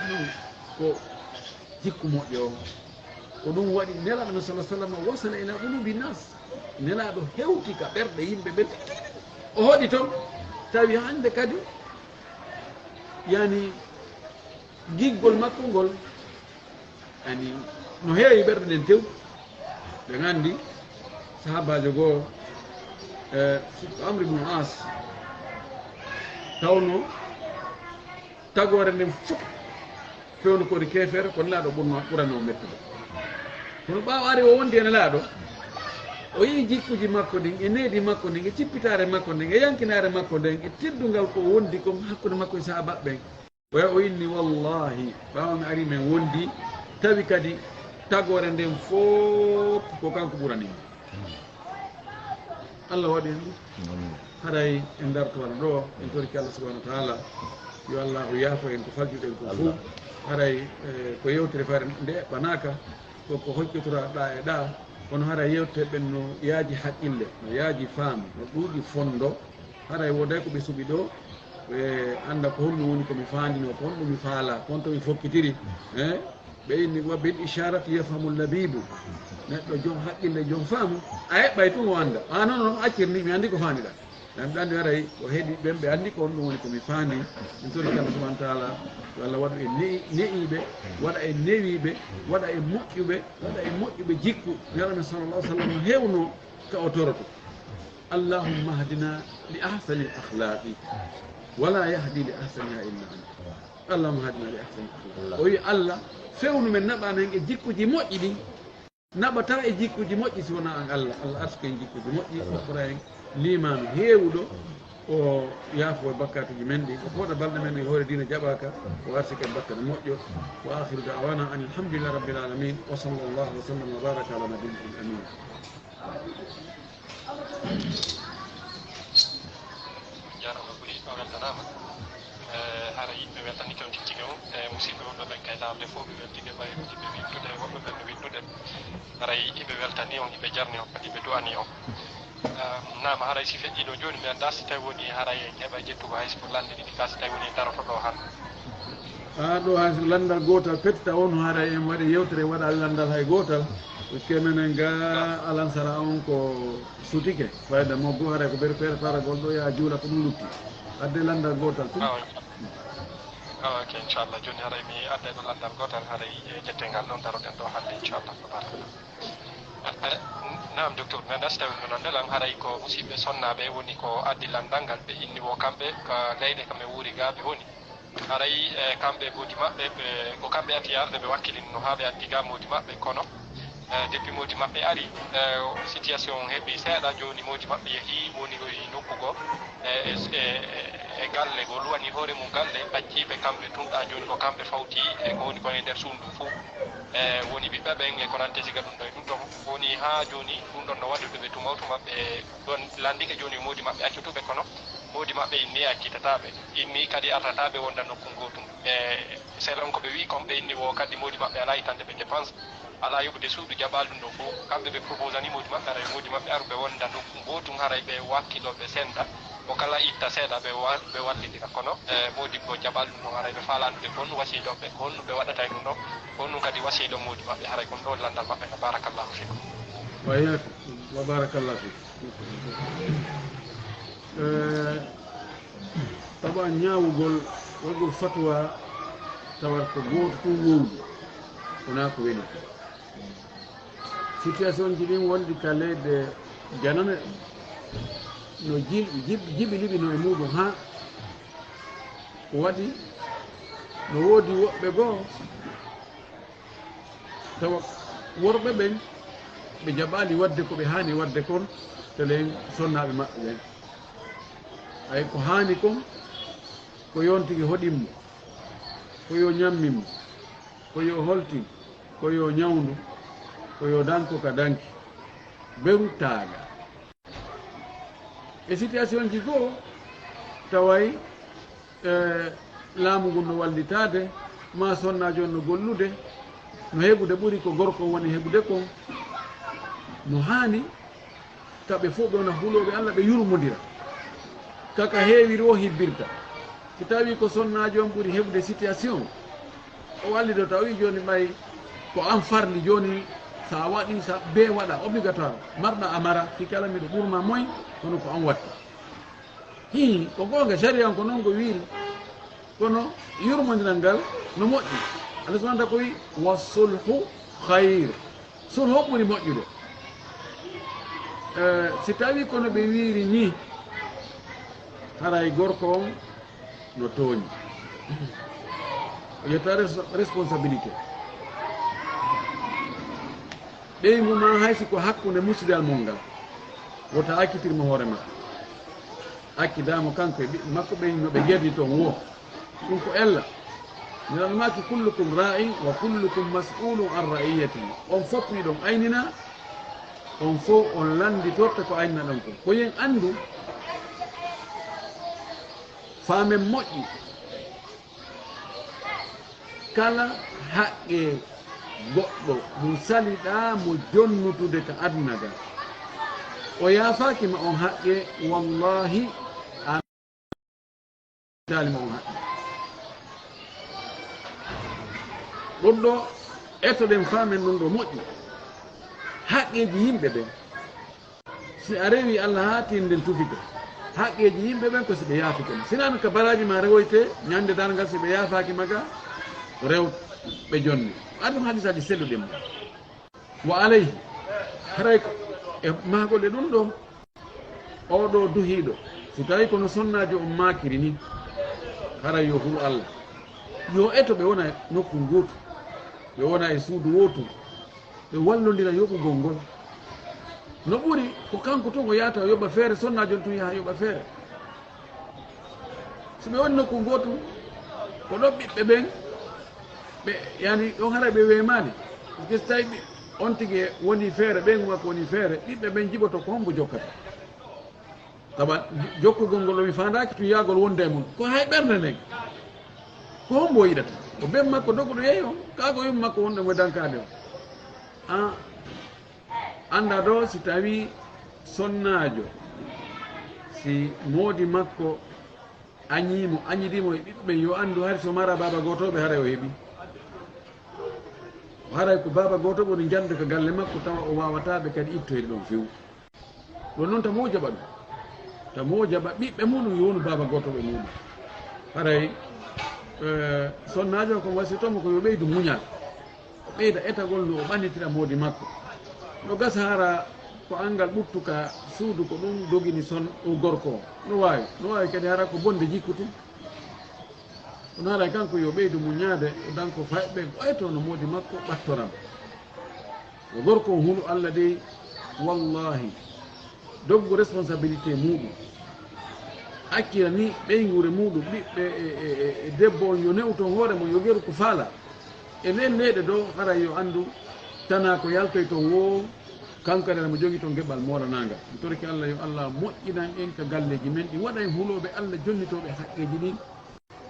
ɗum ko jikku moƴƴo o ko ɗum waɗi nelaɗo no salah sallam wasala ila ulubi nas nelaɗo hewti ka ɓerɗe yimɓe ɓe o hoɗi toon tawi hande kadi yani giggol makko ngol yani no heewi ɓerɗe ɗen tew ɓe gandi sahabajo goo Amr ibn As tawno tagore nden fof fewno kodi kefere ko nelaɗo ɓurano mettude kono ɓawa ari o wondi e nelaɗo o yii jikkuji makko ndin e needi makko ndin e cippitare makko ndin e yankinare makko nden e teddugal ko wondi kom hakkude makko e sahabaɓe ɓen oya o inni wallahi ɓawa mi ari men wondi tawi kadi tagore nden fof ko kanko ɓuranimi Allah waɗi hen ɗum haray en dartowana ɗo en toriki Allah subahana wa taala yo Allah o yaafo en ko faljuɗen ko fof haray ko yewtere fare nde ɓanaka koko hoƴƴotoraɗa e ɗa kono haray yewteɓen no yaaji haqqille no yaaji faam no ɗuuɗi fondo haray woday ko ɓe suuɓi ɗo ɓe anda ko honɗum woni komi fandino ko honɗum mi faala kon to mi fokkitiri e ɓe inni wa bil isharati yafhamu labibu neɗɗo joom haqqille joom faamu a heɓɓay tun o anda a noon noon accirni mi andi ko fandiɗa ɓe andi aray ko heeɗi ɓen ɓe anndi ko on ɗum woni komi faandi min tori kamɓe subahana taala yo allah waɗu e ne'iɓe waɗa e newiɓe waɗa e moƴƴuɓe waɗa e moƴƴuɓe jikku yalamen sallallah sallam no heewno ka o toroto allahumma hadina li ahsani l ahlaqi wala yahdi li ahsaniha illa anta allahumma hadina li ahsani l ahlaqi o wi allah fewnu men naɓano hen e jikkuji moƴƴi ɗi naɓata e jikkuji moƴƴi si wona an allah allah arsuke en jikkuji moƴƴi hokkora hen limanu heewuɗo o yaafo e bakkatuji men ɗi o fooɗa balɗe men e hoore dina jaɓaka o arsike en bakkane moƴƴo wa akhiru dawana an alhamdulillah rabbil alamin wa sallllahu wa sallam wa baraka ala nabiyyil amin jarama ɓuri o weltanama haara yimɓe weltani kew tittigue o e musidɓe wonɓe ɓen kay lamde fof ɓe weltigue ɓayno jiɓe windude woɓɓe ɓen no windude haray iɓe weltani on iɓe jarni on kadi ɓe du'ani on nama haray si feƴƴiɗo joni mi anda si tawi woni haray en heeɓa jettugo hay siko lande ɗiɗi ka si tawi woni daroto ɗo han ɗo hay so landal gotal pettita on haara en waɗi yewtere waɗa landal hay gotal kemenen ga alansara on ko sutike fayda mo go haara ko ɓeɗo feere paragol ɗo yaa juula ko ɗum lutti adde landal gotal tum ok inchallah joni haray mi adda ɗo landal gotal haray jettengal noon daroɗen ɗo hande inchallah tabaraka nam docteur mi anda si tawi no nelan haray ko musidɓe sonnaɓe woni ko addi landal ngal ɓe inni wo kamɓe ko leyɗe kam e wuuri gaaɓe woni haray kamɓe moodi maɓɓe ko kamɓe ati arde ɓe wakkilino ha ɓe addi ga moodi maɓɓe kono depuis moodi maɓɓe ari situation heeɓi seeɗa joni moodi maɓɓe yeehi woni ɗo e nokkugo e galle gol wani hoore mum galle acciɓe kamɓe tumɗa joni ko kamɓe fawti e ko woni kone nder suudu fou woni ɓiɓɓe ɓen e ko nante siga ɗum ɗo e ɗum ɗon woni ha joni ɗum ɗon no waɗi ɗoɓe tumawto maɓɓe ɗon landike joni moodi maɓɓe accutuɓe kono moodi maɓɓe inni accitataɓe inni kadi artataɓe wonda nokku gotum e selon ko ɓe wi kon ɓe inni wo kadi moodi maɓɓe ala yitande ɓe dépense ala yoɓude suudu jaɓal ɗum ɗo fof kamɓe ɓe propose ani moodi maɓɓe aray moodi maɓɓe aru ɓe wonda nokku gotum haray ɓe wakkilo ɓe senda mo kala itta seeɗa ɓe wallidira kono moodi ko jaɓal ɗum ɗon haray ɓe falandude ko honɗum wasiɗoɓe ko honɗum ɓe waɗata ɗum ɗon ko honɗum kadi wasiɗo moodi maɓɓe haray kon ɗo landal maɓɓe no barakallahu fikum wayaki wa barakallahu fik tawa ñawugol waɗgol fatwa tawat ko goto tum wowdi wona ko weli situation ji ɗin wonɗi ka leyɗe janane no jiɓi liɓino e muɗum ha waɗi no woodi woɓɓe goo tawa worɓe ɓen ɓe jaɓali wadde ko ɓe hani wadde kon to len sonnaɓe maɓɓe ɓen ay ko hani kon ko yontigi hoɗinmo ko yo ñamminmo ko yo holtin ko yo ñawndu ko yo danko ka danki beru taaga e situation ji goo taway laamu ngu no wallitade ma sonnajo no gollude no heɓude ɓuri ko gorko woni heɓude kon no hani kamɓe fof ɓe wona huuloɓe allah ɓe yurmodira kaka heewiri o hibbirta si tawi ko sonnajo on ɓuri heɓude situation o wallido taw wi joni ɓay ko an farli joni sa waɗi sa be waɗa obligatoire marɗa amara si kala miɗo ɓurma moy kono ko an watta hi ko gonga sariyan ko noon ko wiiri kono yurmodiral ngal no moƴƴi allah subahana ko wi wa sulhu hayr sulhu o ɓuri moƴƴude si tawi kono ɓe wiiri ni haray gorko on no tooñi o yetta responsabilité ɓeygu ma haysi ko hakkude musidal mol ngal wota akkitirmo hoore ma akkidamo kanko e ɓiɓɓe makko ɓen no ɓe gerdi toon wo ɗum ko ella minalmaki kullukum ra'i wa kullukum mas'ulum an ra'iyatihi on fof ɗiɗon aynina on fof on landi torta ko aynina ɗon ko koyen andu faamen moƴƴi kala haqqe goɗɗo mo saliɗa mo jonnutude ka aduna ga o yaafakima on haqqe wallahi talima on haqqe ɗum ɗo ettoɗen faamen ɗum ɗo moƴƴi haqqeji yimɓe ɓen si a rewi allah ha tindel tufike haqqeji yimɓe ɓen ko si ɓe yaafi kon sinano ka baraji ma rewoyte ñande dargal si ɓe yaafaki maga rew ɓe jonni aɗum hadisaji selluɗe mo wa alayhi haray ko e maagole ɗum ɗo oɗo duhiɗo so tawi kono sonnaji on makiri ni haray yo hul Allah yo eto ɓe wona nokku gotu ɓe wona e suudu wotu ɓe wallodira yoɓugol ngol no ɓuri ko kanko to ko yata yoɓa feere sonnaji on tun yaha yoɓa feere so ɓe woni nokku gotu ko ɗo ɓiɓɓe ɓen ɓe yani ɗon haray ɓe wemani par ce que so tawi on tigui woni feere ɓen makko woni feere ɓiɓɓe ɓen jiɓoto ko hombo jokkata tawa jokkugol ngol omi fandaki tun yagol wonde e mum ko hay ɓerde nden ko hombo yiɗata ko ɓen makko dogoɗo yeeyi on kaako yum makko wonɗo mo dankade o a anda ɗo si tawi sonnajo si moodi makko añimo añidimo e ɓiɓɓe yo andu hay so mara baba gotoɓe haray o heeɓi haray ko baba goto ɓuri jande ko galle makko tawa o wawataɓe kadi ittoyde ɗon few ɗon noon tamo jaɓa ɗum tamo jaɓa ɓiɓɓe muɗum yo wonu baba gotoɓe muɗum haray sonnajo ko wasitomo ko yo ɓeydu muñal o ɓeyda etagol no o ɓannitira moodi makko no gasa hara ko angal ɓuttuka suudu ko ɗum dogini son gorko o no wawi kadi hara ko bonde jikkutu kono haray kanko yo ɓeydu muñade o danko fayɓe ɓayto no moodi makko ɓattoram o gorko o hulu Allah dey wallahi doggu responsabilité muɗum akkira ni ɓeygure muɗum ɓiɓɓe e debbo on yo newton hoore mo yo geru ko faala e nden leyɗe ɗo haray yo andu tana ko yaltoy to wo kankane mo jogui to geɓal morananga mi torki Allah yo Allah moƴƴinan en ka galleji men ɗi waɗa en huuloɓe Allah jonnitoɓe haqqeji ɗin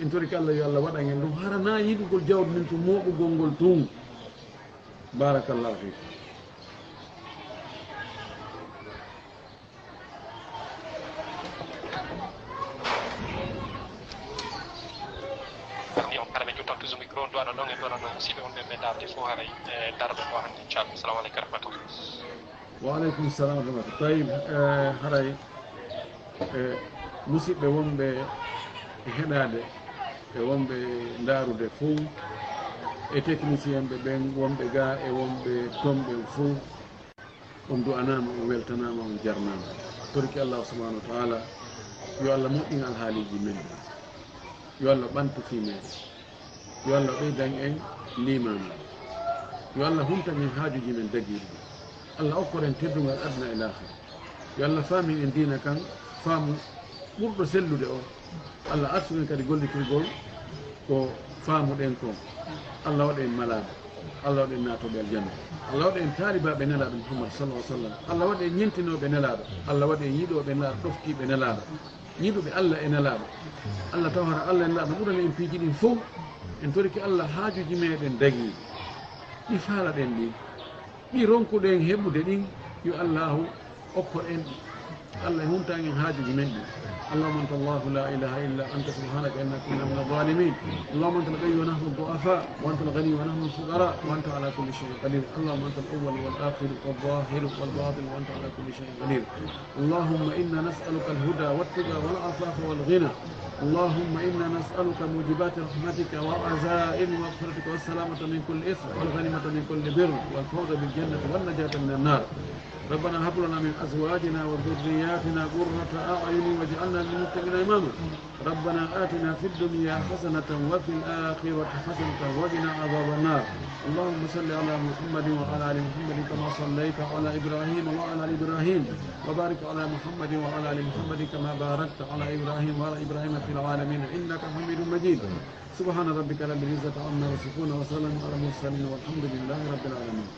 en torki Allah yo Allah waɗan en ɗum harana yiɗugol jawdi min to moɓugol ngol tun barakallahu fik toujours micro do aɗa ɗon e ɗon ɗon siɓe wonɓe ɓe darde fo haray e darde ɗo hannde inchallah assalamu aleykum rahmatullah waaleykum salam wa rahmatullah tayib haray musidɓe wonɓe e heɗade e wonɓe darude fof e technicien ɓe ɓen wonɓe ga e wonɓe tomɓe fof on du'anama on weltanama on jarnama torki Allah subhanahu wa taala yo Allah moƴƴin alhaaliji men yo Allah ɓantufi men yo Allah ɓeydan en limanu yo Allah humtan en haajuji men daguiri Allah okkoren teddugal aduna e lahira yo Allah faamin en dina kan faamu ɓurɗo sellude o Allah artu en kadi gollitirgol ko faamuɗen ko Allah waɗa en malaɓe Allah waɗa en naatoɓe aljanna Allah waɗa en taalibaɓe nelaɗo Muhammad sallallahu alaihi wasallam Allah waɗa en ñentinoɓe nelaɗo Allah waɗa en yiɗoɓe nelaɗo ɗoftiɓe nelaɗo yiɗuɓe Allah e nelaɗo Allah taw hara Allah e nelaɗo ɓurani en piiji ɗin fof en toriki Allah haajuji meɗen dagi ɗi faalaɗen ɗi ɗi ronkuɗen heɓude ɗin yo Allahu okkoɗen ɗi Allah humta en haajuji men ɗi اللهم انت الله لا اله الا انت سبحانك انا كنا من الظالمين اللهم انت الغني ونحن الضعفاء وانت الغني ونحن الفقراء وانت على كل شيء قدير اللهم انت الاول والاخر والظاهر والباطن وانت على كل شيء قدير اللهم انا نسالك الهدى والتقى والعفاف والغنى اللهم انا نسالك موجبات رحمتك وعزائم مغفرتك والسلامه من كل اثم والغنيمه من كل بر والفوز بالجنه والنجاه من النار ربنا هب لنا من ازواجنا وذرياتنا قرة اعين واجعلنا للمتقين اماما ربنا آتنا في الدنيا حسنة وفي الآخرة حسنة وقنا عذاب النار اللهم صل على محمد وعلى ال محمد كما صليت على ابراهيم وعلى ال ابراهيم وبارك على محمد وعلى ال محمد كما باركت على ابراهيم وعلى ابراهيم في العالمين انك حميد مجيد سبحان ربك رب العزة عما يصفون وسلام على المرسلين والحمد لله رب العالمين